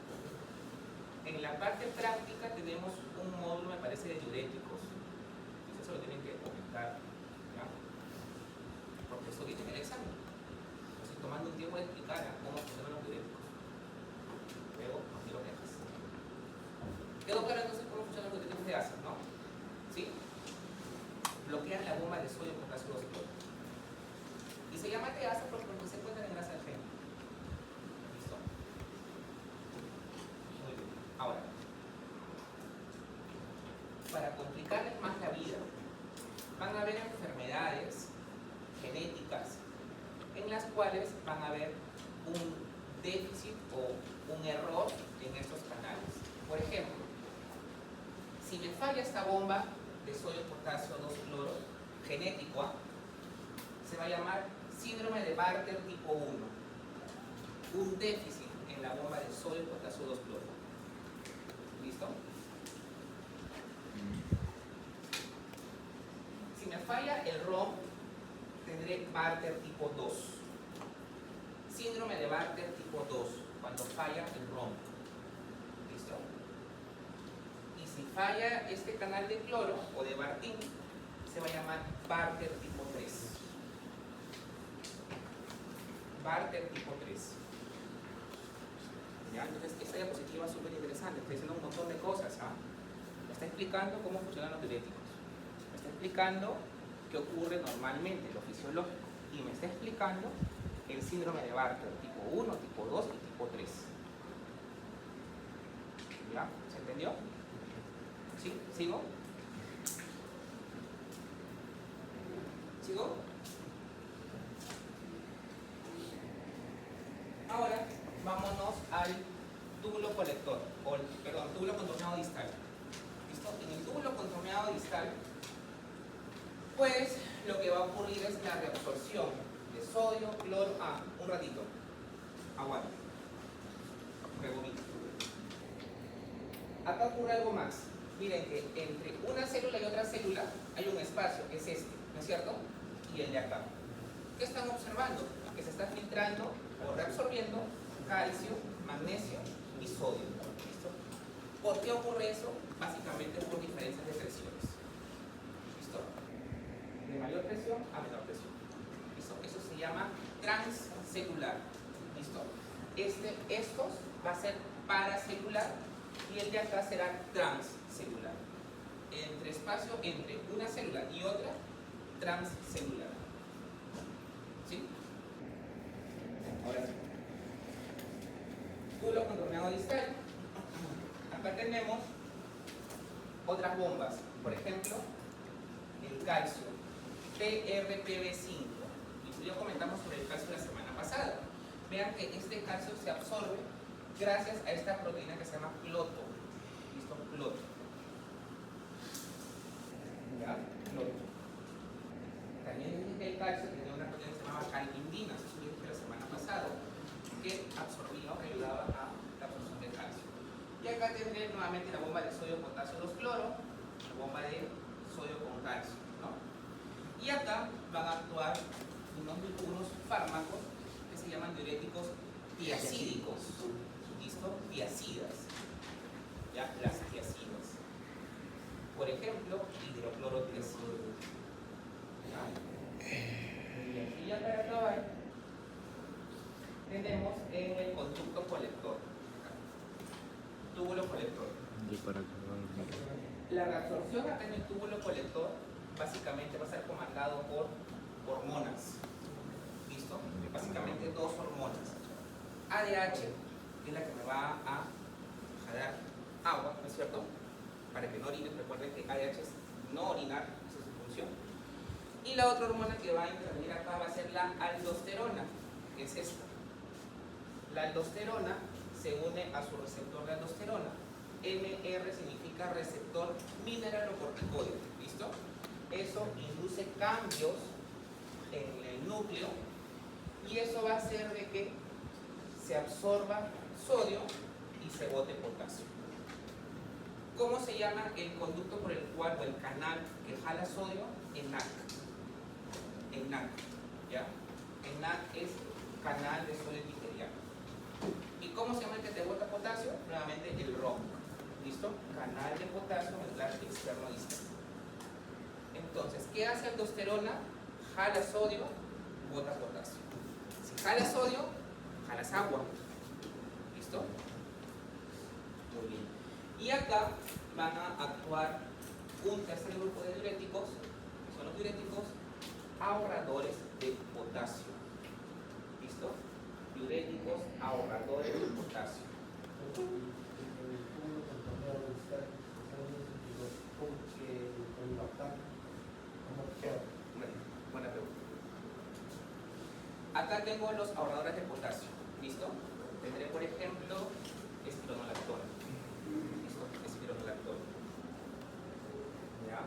En la parte práctica tenemos un módulo, me parece, de diuréticos. Entonces eso lo tienen que comentar, ¿ya? Porque eso viene en el examen. Estoy tomando un tiempo de explicar cómo funcionan los diuréticos. Luego no quiero quejas. ¿Quedó claro entonces cómo funcionan los diuréticos de asa, no? ¿Sí? Bloquean la bomba de sodio, potasio, 2-cloro. Y se llama de asa porque se encuentran en grasa de Henle. ¿Listo? Muy bien. Ahora, para complicarles más la vida, van a haber enfermedades genéticas en las cuales van a haber un déficit o un error en estos canales. Por ejemplo, si me falla esta bomba de sodio, potasio, 2-cloro genético, se va a llamar síndrome de Bartter tipo 1. Un déficit en la bomba de sodio, potasio, 2-cloro. ¿Listo? Si me falla el ROM, tendré Bartter tipo 2. Síndrome de Bartter tipo 2, cuando falla el ROM. ¿Listo? Y si falla este canal de cloro o de Bartin, se va a llamar Bartter tipo 3. Bartter tipo 3. ¿Ya? Entonces, esta diapositiva es súper interesante, está diciendo un montón de cosas. ¿Ah? Me está explicando cómo funcionan los diuréticos. Me está explicando qué ocurre normalmente, lo fisiológico. Y me está explicando el síndrome de Bartter tipo 1, tipo 2 y tipo 3. ¿Ya? ¿Se entendió? ¿Sí? ¿Sigo? ¿Sigo? Ahora vámonos al túbulo colector, túbulo contorneado distal. ¿Listo? En el túbulo contorneado distal, pues lo que va a ocurrir es la reabsorción de sodio, cloro, un ratito, aguanta, rebobino. Acá ocurre algo más. Miren que entre una célula y otra célula hay un espacio, que es este, ¿no es cierto? Y el de acá. ¿Qué están observando? Que se está filtrando o reabsorbiendo calcio, magnesio y sodio. ¿Listo? ¿Por qué ocurre eso? Básicamente por diferencias de presiones. ¿Listo? De mayor presión a menor presión. ¿Listo? Eso se llama transcelular. ¿Listo? Estos va a ser paracelular y el de acá será transcelular. Espacio entre una célula y otra, transcelular. ¿Sí? Ahora sí. Túbulo contorneado distal. Acá tenemos otras bombas. Por ejemplo, el calcio, TRPV5. Y tú y yo comentamos sobre el calcio la semana pasada. Vean que este calcio se absorbe gracias a esta proteína que se llama cloto. ¿Listo? Cloto. ¿Ya? Cloto. También dije que el calcio tenía una proteína que se llamaba calindina, eso lo dije la semana pasada, que absorbía o que ayudaba a la absorción del calcio. Y acá tendré nuevamente la bomba de sodio, potasio, 2-cloro, la bomba de sodio con calcio, ¿no? Y acá van a actuar unos fármacos que se llaman diuréticos tiacídicos. ¿Listo? Tiacidas. ¿Ya? Las tiacidas. Por ejemplo, hidroclorotiazida. Y ya para acabar, tenemos en el conducto colector, túbulo colector. Y para acabar, La reabsorción acá en el túbulo colector básicamente va a ser comandado por hormonas. ¿Listo? Básicamente dos hormonas. ADH, que es la que me va a jalar agua, ¿no es cierto? Para que no orine. Recuerden que ADH es no orinar, esa es su función. Y la otra hormona que va a intervenir acá va a ser la aldosterona, que es esta. La aldosterona se une a su receptor de aldosterona. MR significa receptor mineralocorticoide. ¿Listo? Eso induce cambios en el núcleo y eso va a hacer de que se absorba sodio y se bote potasio. ¿Cómo se llama el conducto por el cual, o el canal que jala sodio? ENAC. ENAC, ¿ya? ENAC es canal de sodio epitelial. ¿Y cómo se llama el que te bota potasio? Nuevamente el ROC. ¿Listo? Canal de potasio medular externo distal. Entonces, ¿qué hace aldosterona? Jala sodio, bota potasio. Si jala sodio, jalas agua. ¿Listo? Muy bien. Y acá van a actuar un tercer grupo de diuréticos, que son los diuréticos ahorradores de potasio. ¿Listo? Diuréticos ahorradores de potasio. Buena pregunta. Acá tengo los ahorradores de potasio. ¿Listo? Tendré, por ejemplo, espironolactona. ¿Listo? Espironolactona. ¿Ya?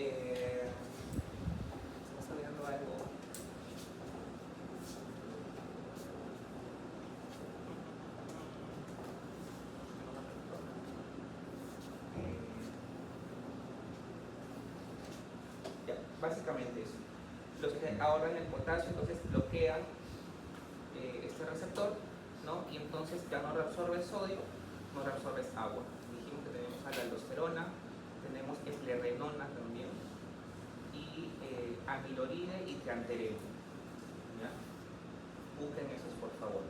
¿Estás olvidando algo? Ya, básicamente eso. Los que ahorran el potasio entonces bloquean este receptor, ¿no? Y entonces ya no reabsorbes sodio, no reabsorbes agua. Dijimos que tenemos a la aldosterona, tenemos eplerenona también, y amiloride y triantereno. ¿Ya? Busquen esos, por favor.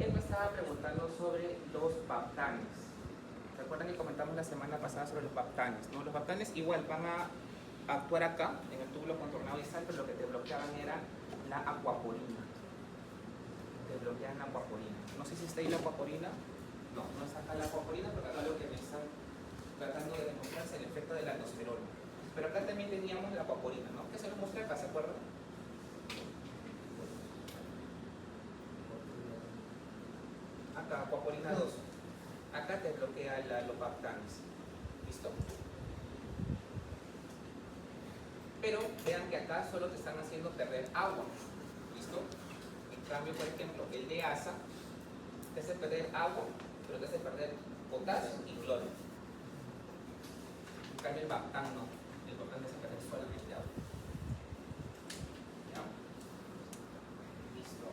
Él me estaba preguntando sobre los baptanes. ¿Recuerdan que comentamos la semana pasada sobre los baptanes? ¿No? Los baptanes igual van a actuar acá, en el túbulo contorneado distal, pero lo que te bloqueaban era la aquaporina. Te bloquean la aquaporina. No sé si está ahí la aquaporina. No, no es acá la aquaporina, porque acá lo que me están tratando de demostrar es el efecto del aldosterol. Pero acá también teníamos la aquaporina, ¿no? Que se lo mostré acá, ¿se acuerdan? Acá, aquaporina 2. Acá te bloquea la lobactamis. ¿Listo? Pero vean que acá solo te están haciendo perder agua. ¿Listo? En cambio, por ejemplo, el de ASA te hace perder agua, pero te hace perder potasio y cloro. En cambio, el Bactan no. El Bactan te hace perder solamente agua. ¿Ya? Listo.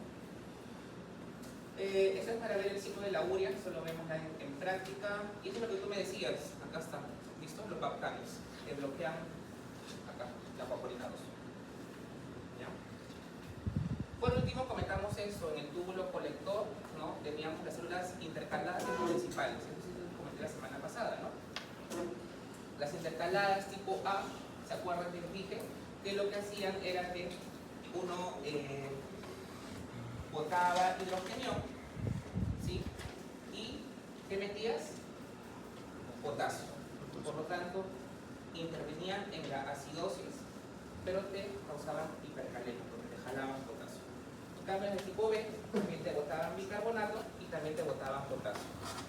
Eso es para ver el ciclo de la urea, eso lo vemos en práctica. Y eso es lo que tú me decías. Acá está. ¿Listo? Los Bactanes que bloquean acá, la aquaporina 2. ¿Ya? Por último, comentamos eso en el túbulo colector, ¿no? Teníamos las células intercaladas y principales. Eso sí lo comenté la semana pasada, ¿no? Las intercaladas tipo A, ¿se acuerdan que les dije? Que lo que hacían era que uno botaba hidrogenio, ¿sí? Y ¿qué metías? Potasio. Por lo tanto, intervenían en la acidosis, pero te causaban hipercalemia, porque te jalaban potasio. En cambio, en el tipo B, también te botaban bicarbonato y también te botaban potasio.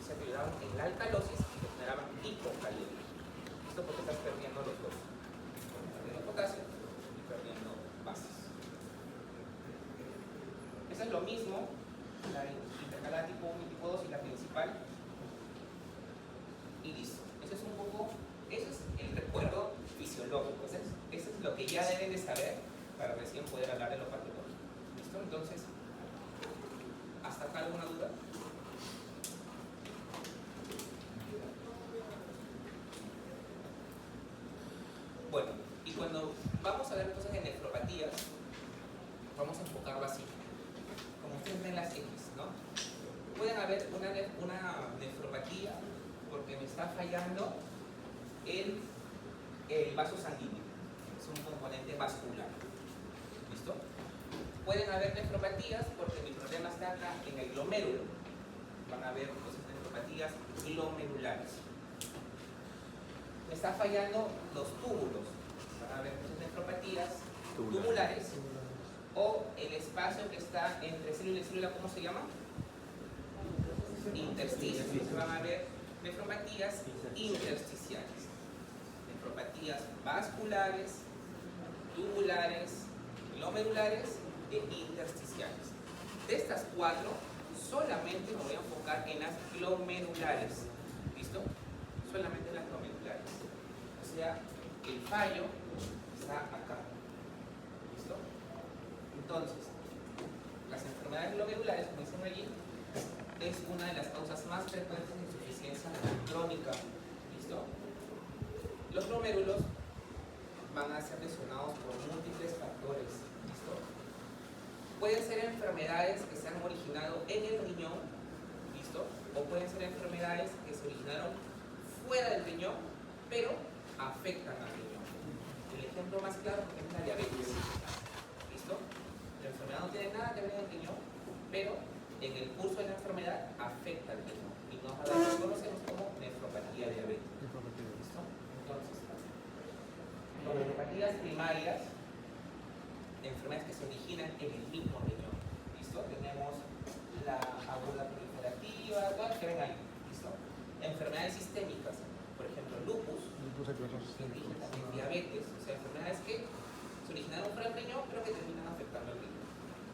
Se te ayudaban en la alcalosis y te generaban hipocalemia. Esto porque estás perdiendo los dos. Perdiendo potasio y perdiendo bases. Eso es lo mismo, la intercalada tipo 1 y tipo 2 y la principal. Y listo. Eso es un poco, eso es el recuerdo fisiológico. Eso es lo que ya deben de saber para recién poder hablar de lo patológico. ¿Listo? Entonces, ¿hasta acá alguna duda? Bueno, y cuando vamos a ver cosas de nefropatías, vamos a enfocarlo así. Como ustedes ven las X, ¿no? Pueden haber una nefropatía porque me está fallando el vaso sanguíneo. Es un componente vascular. ¿Listo? Pueden haber nefropatías porque mi problema está acá en el glomérulo. Van a haber cosas de nefropatías glomerulares. Me está fallando los túbulos. Van a haber muchas nefropatías tubulares. O el espacio que está entre célula y célula, ¿cómo se llama? Intersticios. Entonces van a haber nefropatías intersticiales. Nefropatías vasculares, tubulares, glomerulares e intersticiales. De estas cuatro, solamente me voy a enfocar en las glomerulares. ¿Listo? Solamente en las glomerulares. O sea, el fallo está acá. ¿Listo? Entonces, las enfermedades glomerulares, como dicen allí, es una de las causas más frecuentes de insuficiencia crónica. ¿Listo? Los glomérulos van a ser lesionados por múltiples factores. ¿Listo? Pueden ser enfermedades que se han originado en el riñón. ¿Listo? O pueden ser enfermedades que se originaron fuera del riñón, pero afectan al riñón. El ejemplo más claro es la diabetes. ¿Listo? La enfermedad no tiene nada que ver con el riñón, pero en el curso de la enfermedad afecta al riñón y nos conocemos como nefropatía diabética. ¿Listo? Entonces, con nefropatías primarias, enfermedades que se originan en el mismo riñón. ¿Listo? Tenemos la aguda proliferativa, todas que ven ahí. ¿Listo? Enfermedades sistémicas, por ejemplo, lupus, también diabetes, o sea, enfermedades que se originaron fuera del riñón, pero que terminan afectando al riñón.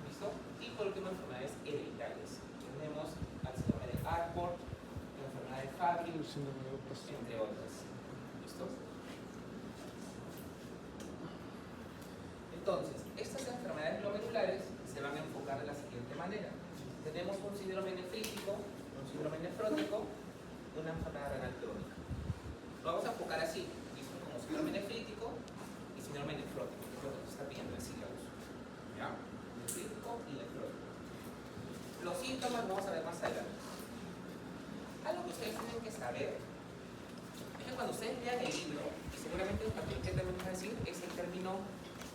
¿Listo? Y por último, enfermedades hereditarias. Tenemos al síndrome de Alport, la enfermedad de Fabry, entre otras. ¿Listo? Entonces, estas enfermedades glomerulares se van a enfocar de la siguiente manera. Tenemos un síndrome nefrítico, un síndrome nefrótico, una enfermedad renal crónica. Lo vamos a enfocar así, ¿listo? Como síndrome nefrítico y síndrome nefrótico, que es lo que se está pidiendo en sílabus. ¿Ya? Nefrítico y nefrótico. Los síntomas vamos a ver más adelante. Algo que ustedes tienen que saber es que cuando ustedes lean el libro, y seguramente lo que también van a decir es el término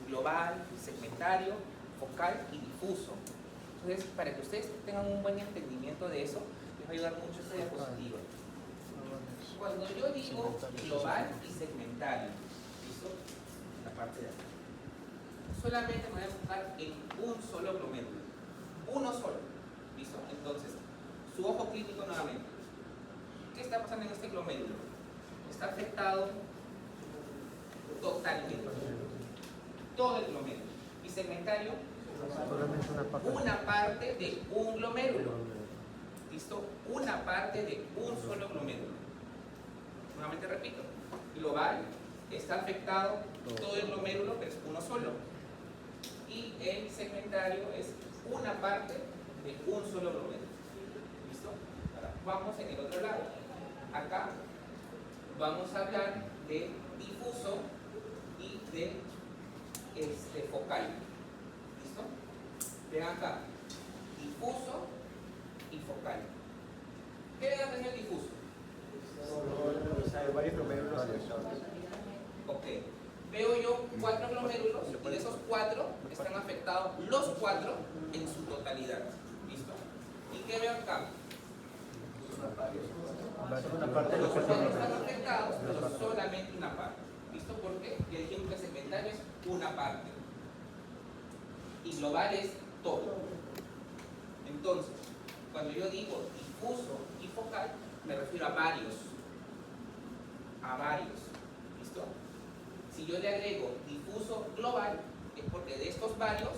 global, segmentario, focal y difuso. Entonces, para que ustedes tengan un buen entendimiento de eso, les a ayudar mucho esta diapositiva. Cuando yo digo global y segmentario, ¿listo? La parte de acá. Solamente me voy a enfocar en un solo glomérulo. Uno solo. ¿Listo? Entonces, su ojo clínico nuevamente. ¿Qué está pasando en este glomérulo? Está afectado totalmente. Todo el glomérulo. Y segmentario, una parte de un glomérulo. ¿Listo? Una parte de un solo glomérulo. Nuevamente repito, global está afectado todo el glomérulo, pero es uno solo. Y el segmentario es una parte de un solo glomérulo. ¿Listo? Ahora vamos en el otro lado. Acá vamos a hablar de difuso y de focal. ¿Listo? Ven acá, difuso y focal. ¿Qué ven acá en el difuso? Varios glomérulos. Ok. Veo yo 4 glomérulos y de esos 4 están afectados los 4 en su totalidad. ¿Listo? ¿Y qué veo acá? Una parte de Los los 4 están afectados, pero solamente una parte. ¿Listo? Porque ya dijimos que segmentario es una parte. Y global es todo. Entonces, cuando yo digo difuso y focal, me refiero a varios. A varios. ¿Listo? Si yo le agrego difuso global, es porque de estos varios,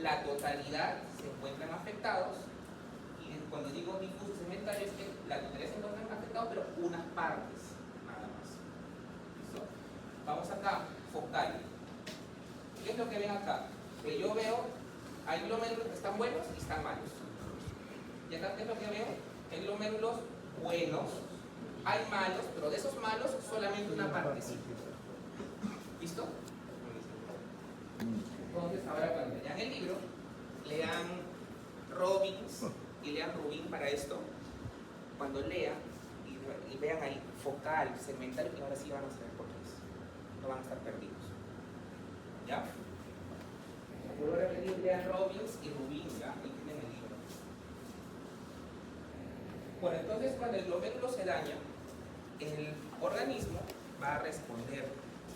la totalidad se encuentran afectados. Y cuando digo difuso segmentario, es que la totalidad se encuentran afectados, pero unas partes, nada más. ¿Listo? Vamos acá, focal. ¿Qué es lo que ven acá? Que yo veo, hay glomérulos que están buenos y están malos. Y acá, ¿qué es lo que veo? Hay glomérulos buenos, hay malos, pero de esos malos solamente una partecita. ¿Listo? Entonces, ahora cuando lean el libro, lean Robbins y lean Rubin para esto. Cuando lean y vean ahí focal, segmentario, y ahora sí van a saber por qué es. No van a estar perdidos. ¿Ya? Vuelvo a repetir, lean Robbins y Rubin, ¿ya? Ahí tienen el libro. Bueno, entonces cuando el glomérulo se daña, el organismo va a responder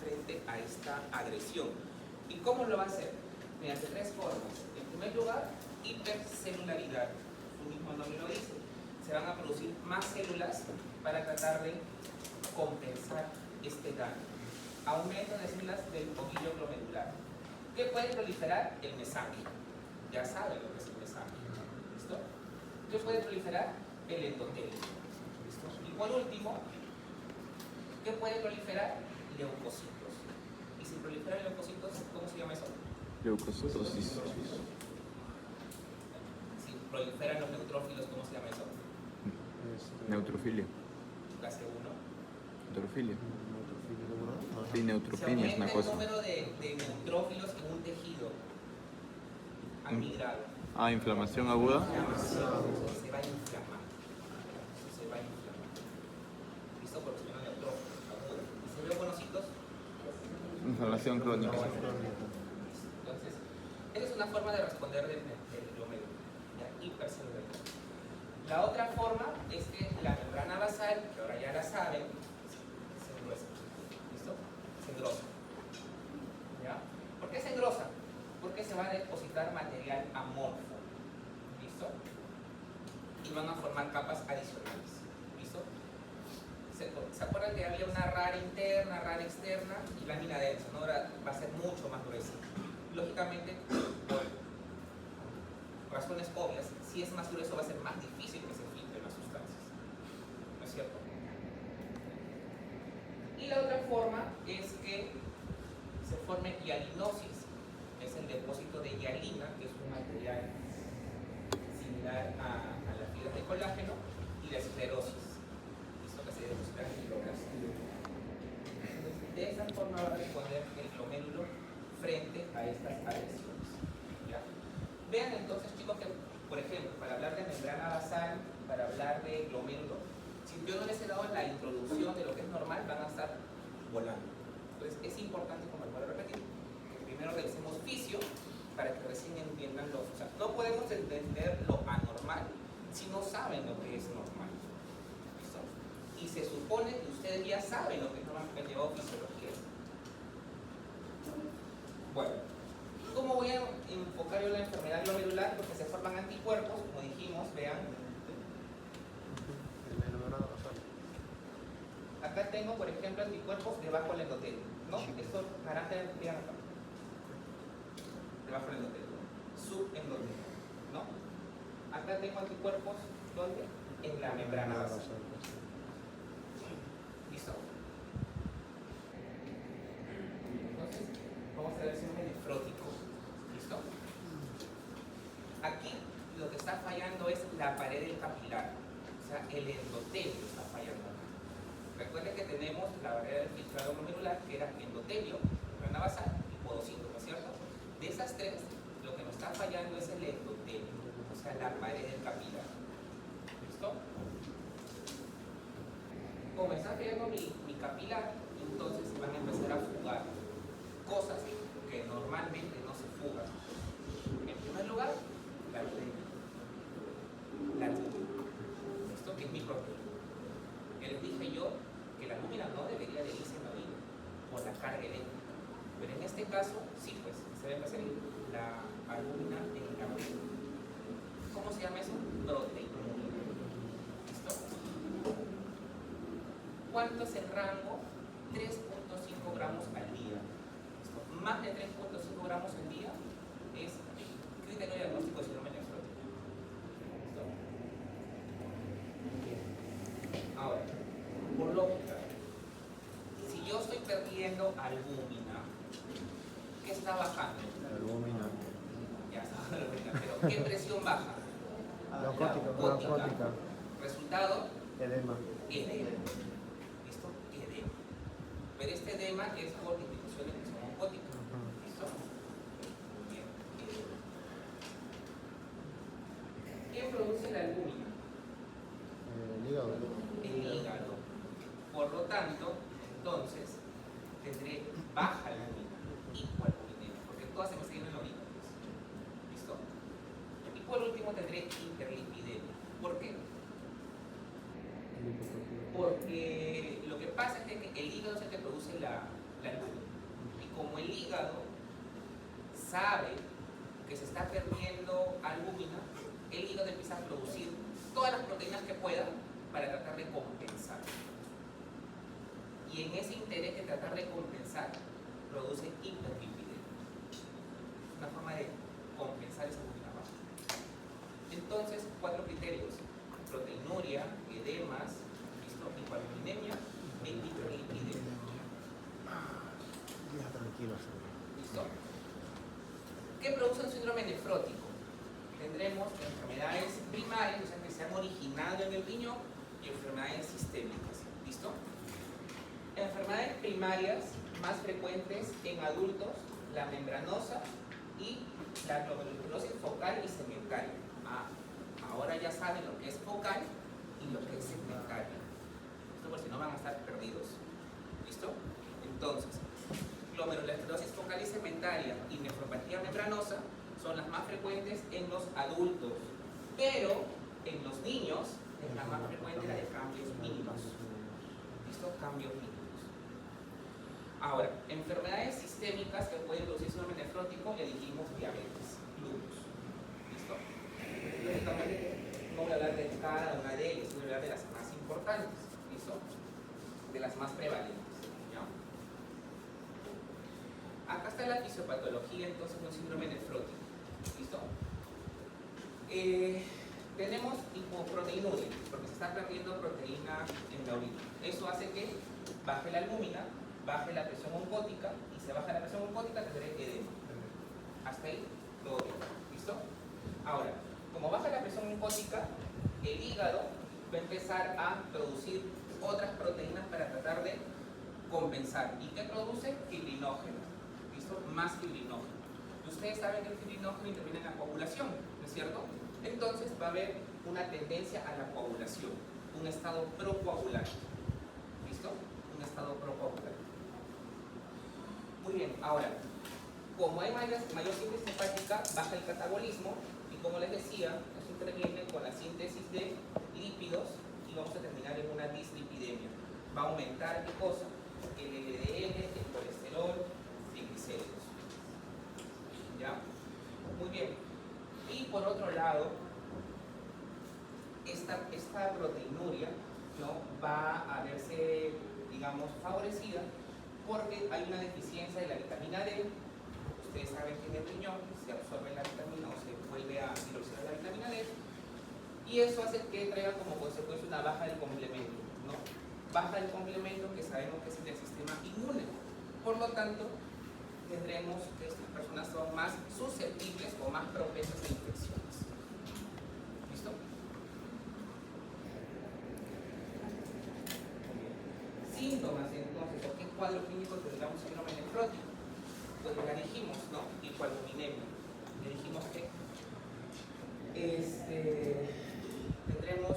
frente a esta agresión. ¿Y cómo lo va a hacer? Mediante 3 formas. En primer lugar, hipercelularidad. Su mismo nombre lo dice. Se van a producir más células para tratar de compensar este daño. Aumento de células del ovillo glomerular. ¿Qué puede proliferar? El mesanquio. Ya saben lo que es el mesanquio. ¿Listo? ¿Qué puede proliferar? El endotelio. ¿Listo? Y por último, ¿qué puede proliferar? Leucocitos. Y si proliferan leucocitos, ¿cómo se llama eso? Leucocitosis. Si proliferan los neutrófilos, ¿cómo se llama eso? Neutrofilia. Clase 1. Neutrofilia. Sí, Si neutropenia es aumenta una el cosa. número de neutrófilos en un tejido amigrado, Ah, inflamación aguda. se va a inflamar. Se va a inflamar. ¿Listo? Porque se llaman neutrófilos agudos. Y si veo conocidos, Inflamación crónica. entonces, esa es una forma de responder del glomérulo, ya, hipercelularidad. La otra forma es que la membrana basal, que ahora ya la saben, se engruesa. ¿Listo? Se engrosa. ¿Ya? ¿Por qué se engrosa? Porque se va a depositar material amorfo. ¿Listo? Y van a formar capas adicionales. ¿Listo? ¿Se acuerdan que había una rara interna, rara externa y lámina densa? ¿No? Ahora va a ser mucho más gruesa. Lógicamente, por razones obvias, si es más grueso va a ser más difícil que se filtren las sustancias. ¿No es cierto? Y la otra forma es que se forme hialinosis, es el depósito de hialina, que es un material similar a las fibras de colágeno, y la esclerosis. Que se depositan en fibroblast. De esa forma va a responder el glomérulo frente a estas agresiones. ¿Ya? Vean entonces, chicos, que por ejemplo, para hablar de membrana basal, para hablar de glomérulo, si yo no les he dado la introducción de lo que es normal, van a estar volando. Entonces es importante, como les voy a repetir, que primero revisemos fisio para que recién entiendan lo. O sea, no podemos entender lo anormal si si no saben lo que es normal? ¿Listo? Y se supone que ustedes ya saben lo que es normal, porque llevó fisiología. Bueno, ¿cómo voy a enfocar yo la enfermedad glomerular? Porque se forman anticuerpos, como dijimos, vean. Acá tengo, por ejemplo, anticuerpos debajo del endotelio, ¿no? Esto naranja, vean acá. Debajo del endotelio, subendotelio, ¿no? Acá tengo anticuerpos, ¿dónde? En la membrana basal. ¿Listo? Entonces, vamos a ver si es nefrótico. ¿Listo? Aquí lo que está fallando es la pared del capilar, o sea, el endotelio está fallando. Recuerden que tenemos la barrera del filtrado glomerular, que era endotelio, membrana basal y podocito, ¿no es cierto? De esas tres, lo que nos está fallando es el endotelio, o sea, la pared del capilar. ¿Listo? Como está fallando mi capilar, entonces se van a empezar a fugar cosas que normalmente no se fugan. En primer lugar, la albúmina. La albúmina. Esto que es mi proteína. Ya les dije yo que la albúmina no debería de irse en la orina por la carga eléctrica. Pero en este caso, sí, pues, se debe hacer la albúmina en la orina. ¿Cómo se llama eso? Proteinuria. ¿Listo? ¿Cuánto es el rango? 3.5 gramos al día. ¿Listo? Más de 3.5 gramos al día es criterio de diagnóstico de síndrome nefrótico. ¿Listo? Ahora, por lógica, si yo estoy perdiendo albúmina, ¿qué está bajando? Albúmina. Ya está, pero ¿qué presión baja? Leucótica. Resultado, Edema. edema. ¿Listo? Edema. Pero este edema es por disminución de presión oncótica. ¿Listo? Bien, edema. ¿Quién produce la albúmina? El hígado. El hígado. Por lo tanto, entonces, tendré baja albúmina, hipoalbuminemia, porque todas se me siguen en la orina. ¿Listo? Y por último tendré hiperlipidemia. ¿Por qué? Porque lo que pasa es que el hígado es el que produce la albúmina. Y como el hígado sabe que se está perdiendo albúmina, el hígado empieza a producir todas las proteínas que pueda para tratar de compensar. Y en ese interés de tratar de compensar, produce hiperlipidemia. Una forma de compensar esa albúmina baja. Entonces, 4 criterios: proteinuria, edemas, ¿listo? Hipoalbuminemia e hiperlipidemia. Ya, tranquilo. ¿Listo? ¿Qué produce un síndrome nefrótico? Tendremos enfermedades primarias, o sea, que se han originado en el riñón, y enfermedades sistémicas. ¿Listo? Enfermedades primarias más frecuentes en adultos, la membranosa y la glomerulosis focal y segmentaria. Ahora ya saben lo que es focal y lo que es segmentaria. Esto por si no van a estar perdidos. ¿Listo? Entonces, glomerulosclerosis focal y segmentaria y nefropatía membranosa son las más frecuentes en los adultos, pero en los niños es la más frecuente la de cambios mínimos. ¿Listo? Cambios mínimos. Ahora, enfermedades sistémicas que pueden producir síndrome nefrótico, elegimos diabetes, lupus. ¿Listo? Lógicamente, no voy a hablar de cada una de ellas, voy a hablar de las más importantes. ¿Listo? De las más prevalentes. ¿Ya? Acá está la fisiopatología entonces de un síndrome nefrótico. ¿Listo? Tenemos hipoproteinuria, porque se está perdiendo proteína en la orina. Eso hace que baje la albúmina, baje la presión oncótica, y si baja la presión oncótica tendré edema. Hasta ahí, todo bien. ¿Listo? Ahora, como baja la presión oncótica, el hígado va a empezar a producir otras proteínas para tratar de compensar. ¿Y qué produce? Fibrinógeno. ¿Listo? Más fibrinógeno. Y ustedes saben que el fibrinógeno interviene en la coagulación, ¿no es cierto? Entonces va a haber una tendencia a la coagulación, un estado procoagulante. ¿Listo? Un estado procoagulante. Muy bien, ahora, como hay mayor síntesis hepática, baja el catabolismo, Y como les decía, eso interviene con la síntesis de lípidos y vamos a terminar en una dislipidemia. Va a aumentar ¿qué cosa? El LDL, el colesterol, triglicéridos. ¿Ya? Muy bien. Y por otro lado, esta proteinuria, ¿no?, va a verse, digamos, favorecida porque hay una deficiencia de la vitamina D. Ustedes saben que en el riñón se absorbe la vitamina o se vuelve a hidroxidar la vitamina D, y eso hace que traiga como consecuencia una baja del complemento, ¿no? Baja del complemento que sabemos que es el del sistema inmune. Por lo tanto, tendremos que estas personas son más susceptibles o más propensas a infecciones. ¿Listo? Síntomas, entonces, ¿o qué cuadro clínico tendrá un síndrome nefrótico? Pues ya dijimos, ¿no? Hipoalbuminemia. Le dijimos que tendremos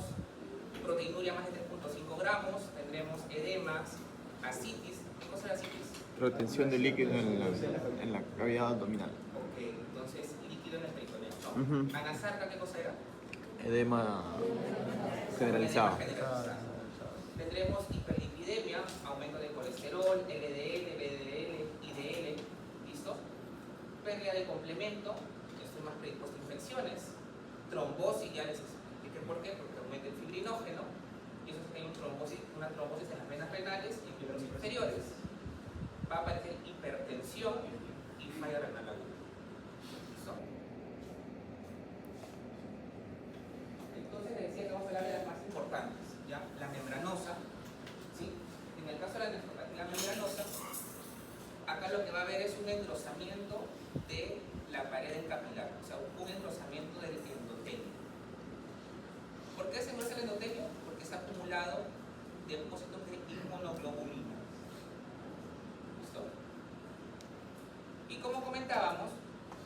proteinuria más de 3.5 gramos, tendremos edemas, ascitis. ¿Qué cosa es la ascitis? Retención de líquido en la cavidad abdominal. Ok, entonces líquido en el peritoneo, ¿no? Ujú. Anasarca, ¿qué cosa era? Edema generalizado. Edema generalizado. Tendremos hiperlipidemia, aumento de colesterol, LDL, LDL, IDL, ¿listo? Pérdida de complemento, estoy más predispuesto a infecciones. Trombosis, ya les expliqué por qué, porque aumenta el fibrinógeno, y eso es que hay una trombosis en las venas renales y en fibros inferiores. Va a aparecer hipertensión y falla renal aguda. ¿Listo? Entonces les decía que vamos a hablar de las más importantes, ¿ya? La membranosa, ¿sí? En el caso de la membranosa, acá lo que va a haber es un engrosamiento de la pared capilar, o sea, un engrosamiento del endotelio. ¿Por qué se engrosa el endotelio? Porque está acumulado depósitos de inmunoglobulina. ¿Listo? Y como comentábamos,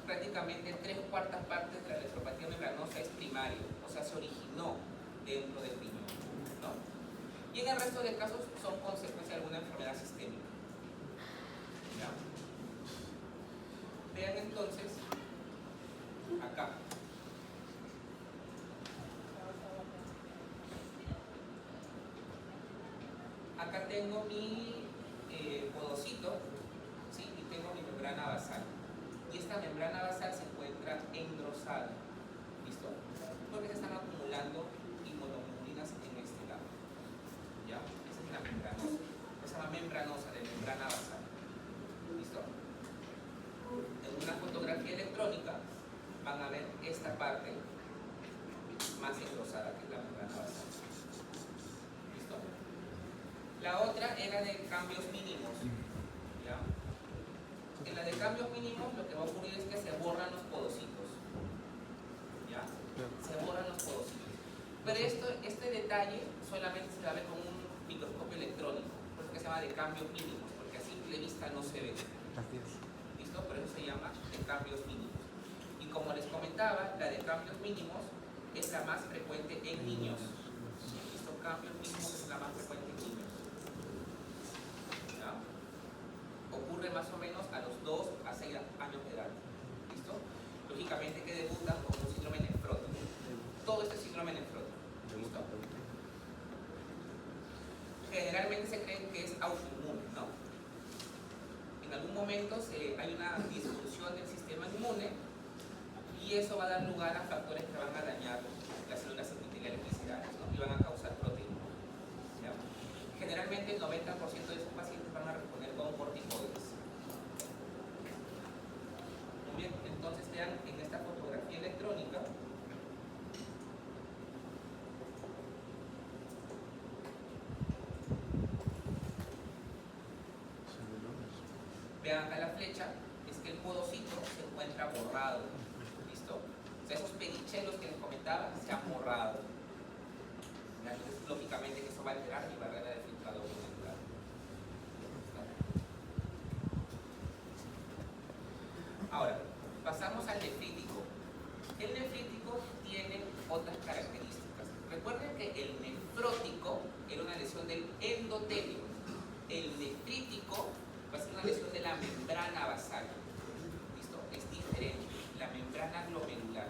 prácticamente 3/4 partes de la electropatía membranosa es primario, o sea, se originó dentro del riñón, ¿no? Y en el resto de casos son consecuencia de alguna enfermedad sistémica. ¿Ya? Vean entonces, acá. Acá tengo mi podocito, ¿sí? Y tengo mi membrana basal. Y esta membrana basal se encuentra engrosada. ¿Listo? Porque se están acumulando inmunoglobulinas en este lado. ¿Ya? Esa es la membranosa. Se llama membranosa de membrana basal. ¿Listo? En una fotografía electrónica van a ver esta parte más engrosada, que es la membrana basal. ¿Listo? La otra era de cambios mínimos. ¿Ya? En la de cambios mínimos lo que va a ocurrir es que se borran los podocitos. ¿Ya? Se borran los podocitos. Pero este detalle solamente se va a ver con un microscopio electrónico, por eso que se llama de cambios mínimos, porque a simple vista no se ve. ¿Listo? Por eso se llama de cambios mínimos. Y como les comentaba, la de cambios mínimos es la más frecuente en niños. ¿Listo? Cambios mínimos es la más frecuente en niños. ¿Ya? Ocurre más o menos a los 2 a 6 años de edad. ¿Listo? Lógicamente que debutan con un síndrome nefrótico. Todo este síndrome nefrótico. ¿Listo? Generalmente se cree que es autoinmune, ¿no? En algún momento hay una disfunción del sistema inmune y eso va a dar lugar a factores que van a dañar las células epiteliales viscerales, ¿no? Y van a causar proteína. ¿Ya? Generalmente el 90% de esos pacientes van a responder con corticoides. Muy bien, entonces vean en esta fotografía electrónica. Vean acá la flecha, es que el podocito se encuentra borrado. ¿Listo? O sea, esos pedichelos que les comentaba se han borrado. Entonces, lógicamente que eso va a alterar mi barrera de filtrado molecular. Ahora, pasamos al nefrítico. El nefrítico tiene otras características. Recuerden que el nefrótico era una lesión del endotelio. El nefrítico va a ser una lesión de la membrana basal. ¿Listo? Es diferente. La membrana glomerular.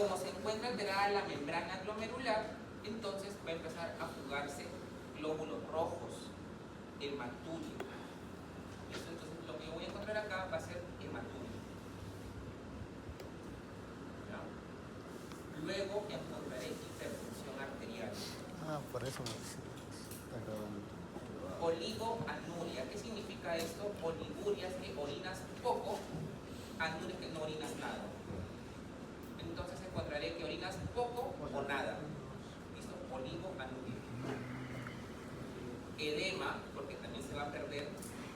Como se encuentra alterada la membrana glomerular, entonces va a empezar a jugarse glóbulos rojos, hematuria. ¿Listo? Entonces lo que yo voy a encontrar acá va a ser hematuria. ¿Ya? Luego encontraré hipertensión arterial. Ah, por eso me está grabando. Oligoanuria. ¿Qué significa esto? Oliguria es que orinas poco, anuria es que no orinas nada. Entonces encontraré que orinas poco o nada. ¿Listo? Oligoanuria. Edema, porque también se va a perder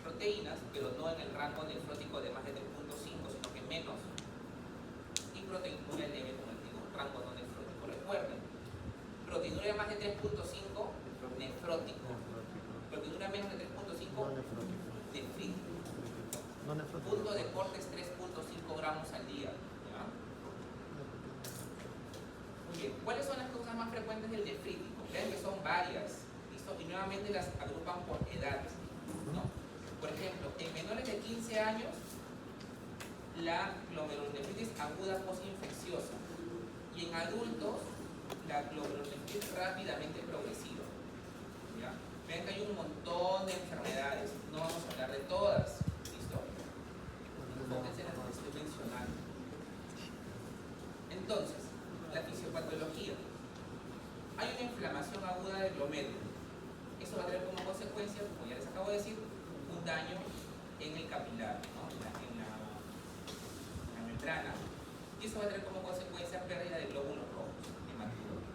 proteínas, pero no en el rango nefrótico de más de 3.5, sino que menos. Y proteinuria leve, como les digo, rango no nefrótico. Recuerden, proteinuria de más de 3.5, nefrótico. Proteinuria menos de 3.5, No nefrótico. nefrítico. No nefrótico. Punto de corte es 3.5 gramos al día. ¿Ya? Muy bien. ¿Cuáles son las causas más frecuentes del nefrítico? Vean que son varias. ¿Listo? Y nuevamente las agrupan por edad, ¿no? Por ejemplo, en menores de 15 años, la glomerulonefritis aguda postinfecciosa. Y en adultos, la glomerulonefritis rápidamente progresiva. ¿Ya? Vean que hay un montón de enfermedades. No vamos a hablar de todas. ¿Listo? Enfóquense en las que estoy mencionando. Entonces, la fisiopatología. Hay una inflamación aguda del glomérulo. Eso va a tener como consecuencia, como ya les acabo de decir, un daño en el capilar, ¿no? en la membrana. Y eso va a tener como consecuencia pérdida de glóbulos rojos, hematuria.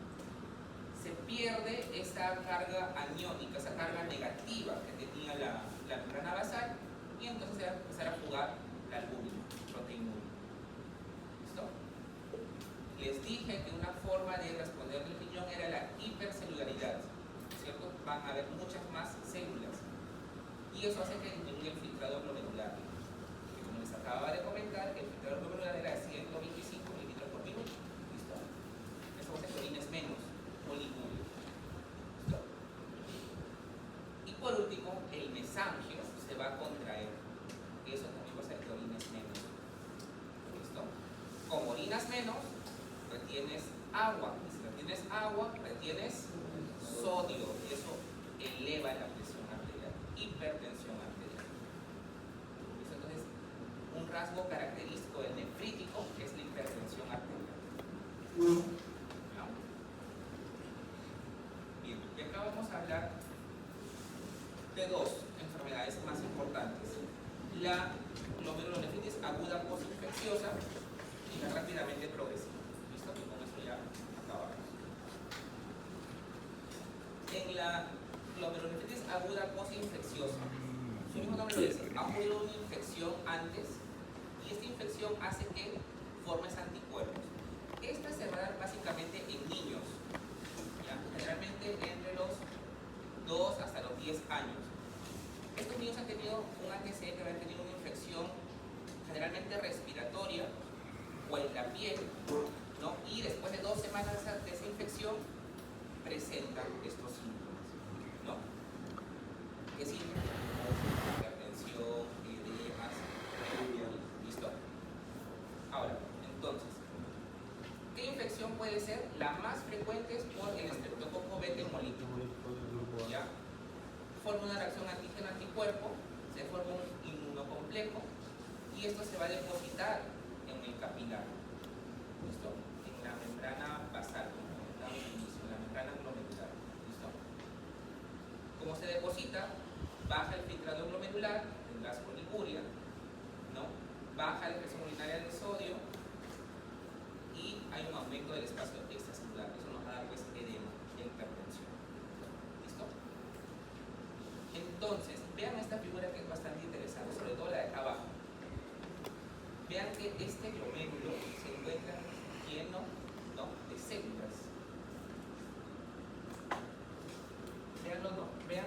Se pierde esa carga aniónica, esa carga negativa que tenía la membrana basal, y entonces se va a empezar a jugar la albúmina, proteinuria. ¿Listo? Les dije que una forma de responder del riñón era la hipercelularidad, ¿cierto? Van a haber muchas más células y eso hace que disminuya el filtrado glomerular. Que como les acababa de comentar, el filtrado glomerular era de 125 mililitros por minuto. ¿Listo? Eso hace que orines menos, oliguria. ¿Listo? Y por último, el mesangio se va a contraer. Y eso también va a hacer que orines menos. ¿Listo? Como orinas menos, retienes agua. Y si retienes agua, retienes sodio. Y eso eleva la presión arterial. Hipertensión arterial. ¿Listo? Entonces, un rasgo característico del nefrítico es la hipertensión arterial. ¿No? Bien, y acá vamos a hablar de dos enfermedades más importantes. La glomerulonefritis aguda postinfecciosa y la rápidamente progresiva. ¿Listo? Y con eso ya acabamos. En la glomerulonefritis aguda postinfecciosa, su mismo nombre lo dice, ha ocurrido una infección antes y esta infección hace que formes anticuerpos. Esta se va a dar básicamente en niños, ¿ya? Generalmente entre los 2 hasta los 10 años. Estos niños han tenido un antecedente de haber tenido una infección generalmente respiratoria o en la piel, ¿no? Y después de 2 semanas de esa infección presentan estos síntomas, ¿no? ¿Qué síntomas? Hipertensión, edemas, ¿listo? Ahora, entonces, ¿qué infección puede ser? La más frecuente es por el estreptococo beta hemolítico, ¿ya? Forma una reacción antígeno-anticuerpo, se forma un inmunocomplejo y esto se va a depositar en el capilar, ¿listo? En la membrana basal, como comentaba al inicio, en la membrana glomerular, ¿listo? Como se deposita, baja el filtrado glomerular, tendrás oliguria, ¿no? Baja la presión urinaria de sodio y hay un aumento del espacio extracelular. Eso nos va a dar pues edema e hipertensión. ¿Listo? Entonces, vean esta figura que es bastante interesante, sobre todo la de acá abajo. Vean que este glomérulo se encuentra lleno, ¿no?, de células. Veanlo, no, vean.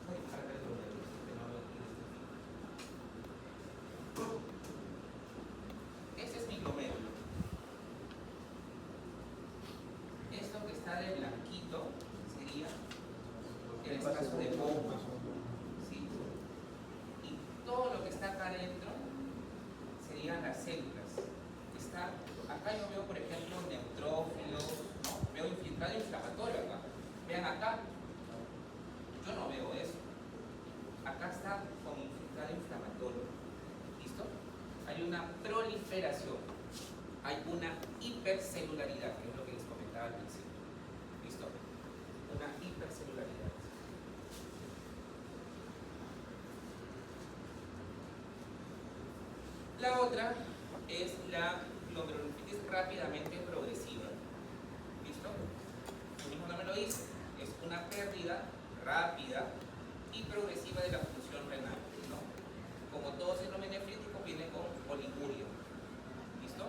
Voy a dejar acá el glomérulo, que no lo quiero. Este es mi glomérulo. Esto que está de blanquito sería el espacio de bomba, ¿sí? Y todo lo que está acá adentro serían las células que está, acá yo veo, por ejemplo, neutrófilos, ¿no? Veo infiltrado inflamatorio acá. Vean acá, yo no veo eso. Acá está con infiltrado inflamatorio. ¿Listo? Hay una proliferación, hay una hipercelularidad, que es lo que les comentaba al principio. ¿Listo? Una hipercelularidad. La otra es la glomerulonefritis rápidamente progresiva. ¿Listo? El mismo nombre lo dice, es una pérdida rápida y progresiva de la función renal, ¿no? Como todo síndrome nefrítico viene con oliguria. ¿Listo?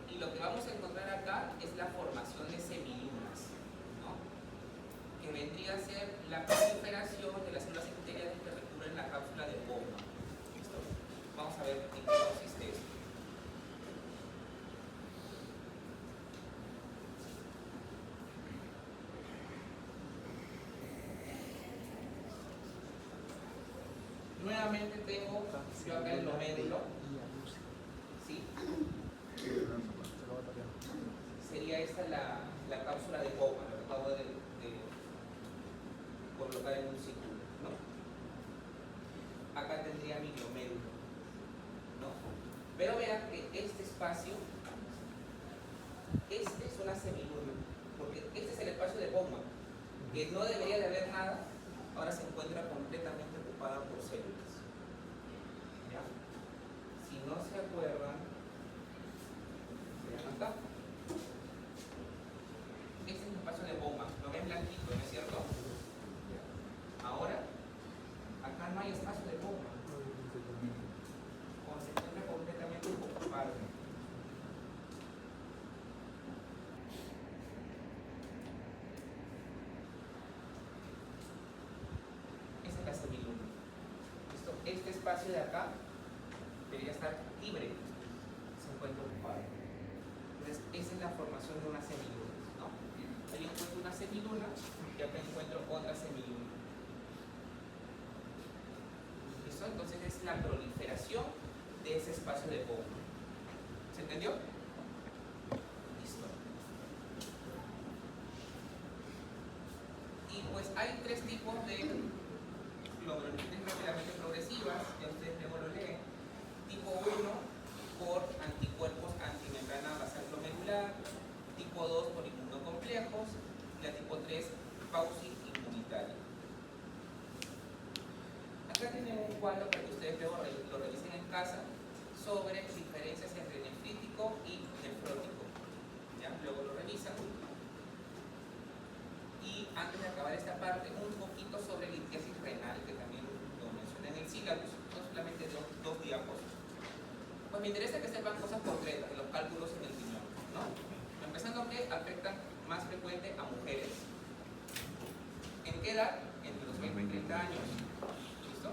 Y lo que vamos a encontrar acá es la formación de semilunas, ¿no? Que vendría a ser la proliferación de las células epiteliales que recubren la cápsula de Bowman. ¿Listo? Vamos a ver en qué consiste esto. Nuevamente tengo yo acá el nomédulo, ¿sí? Sería esta la cápsula de Bowman, lo que acabo de colocar en un círculo, ¿no? Acá tendría mi glomérulo, ¿no? Pero vean que este espacio, este es una semiluna, porque este es el espacio de Bowman, que no debería de haber nada, ahora se encuentra completamente ocupada por células. ¿Ya? Si no se acuerdan, vean acá. Este es el espacio de Bowman, lo ven blanquito, ¿no es cierto? Ahora, acá no hay espacio de Bowman, se encuentra completamente ocupado. Esa es la semiluna. ¿Listo? Este espacio de acá debería estar libre, se encuentra ocupado. Entonces, esa es la formación de una semiluna, ¿no? Ahí encuentro una semiluna y acá encuentro otra semiluna. ¿Listo? Entonces es la proliferación de ese espacio de Bowman. ¿Se entendió? Listo. Y pues hay tres tipos de glomerulonefritis rápidamente progresivas, ya ustedes luego lo leen. Tipo 1 por anticuerpos antimembrana basal glomerular, tipo 2 por inmunocomplejos, y la tipo 3 pauci inmunitaria. Acá tienen un cuadro para que ustedes luego lo revisen en casa sobre diferencias entre nefrítico y nefrótico. ¿Ya? Luego lo revisan. Y antes de acabar esta parte, un poquito sobre litiasis renal, que también lo mencioné en el sílabus, son solamente dos diapos. Pues me interesa que sepan cosas concretas de los cálculos en el riñón, ¿no? Empezando que afectan más frecuente a mujeres. ¿En qué edad? Entre los 20 y 30 años. ¿Listo?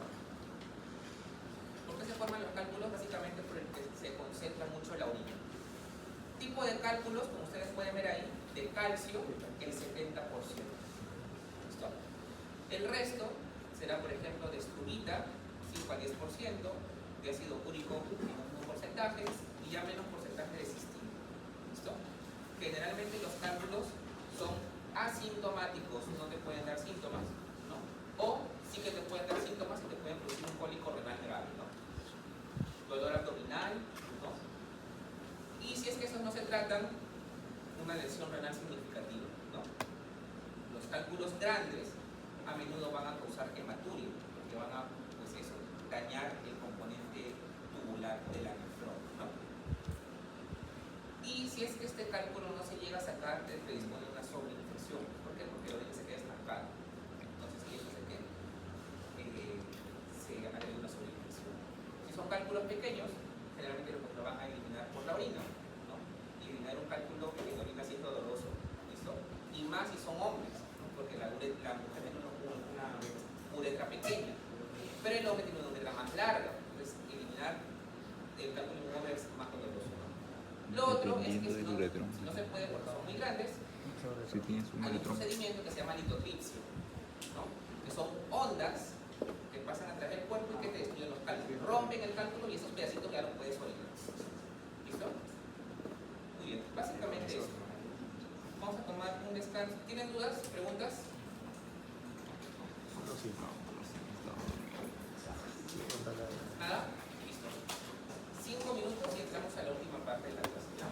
¿Por qué se forman los cálculos? Básicamente por el que se concentra mucho la orina. Tipo de cálculos, como ustedes pueden ver ahí, de calcio, el 70%. ¿Listo? El resto será, por ejemplo, de estrubita, 5 al 10%, de ácido úrico, unos porcentajes, y ya menos porcentaje de cistina. ¿Listo? Generalmente los cálculos son asintomáticos, no te pueden dar síntomas, ¿no? O sí que te pueden dar síntomas y te pueden producir un cólico renal grave, ¿no? Dolor abdominal, ¿no? Y si es que esos no se tratan, una lesión renal significativa, ¿no? Los cálculos grandes a menudo van a causar hematuria, porque van a, pues eso, dañar el componente tubular de la nefrona, ¿no? Y si es que este cálculo no se llega a sacar, te predispone a una sobreinfección. ¿Por qué? Porque la orina se queda estancada. Entonces, ¿qué hace que se agrega una sobreinfección? Si son cálculos pequeños, generalmente lo van a eliminar por la orina, ¿no? Y eliminar un cálculo en orina sí es doloroso, ¿listo? Y más si son hombres, ¿no? Porque la mujer tiene una uretra pequeña, pero el hombre tiene una uretra más larga, entonces eliminar el cálculo en un hombre es más doloroso, ¿no? Lo otro es que si no se puede porque son muy grandes, Si tienes un hay un uretro. procedimiento que se llama litotripsia, ¿no? Que son ondas que pasan a través del cuerpo y que te destruyen los cálculos, rompen el cálculo y esos pedacitos ya los puedes orinar. ¿Tienen dudas? ¿Preguntas? No, sí. ¿Nada? Listo. 5 minutos y entramos a la última parte de la clase. ¿Ya?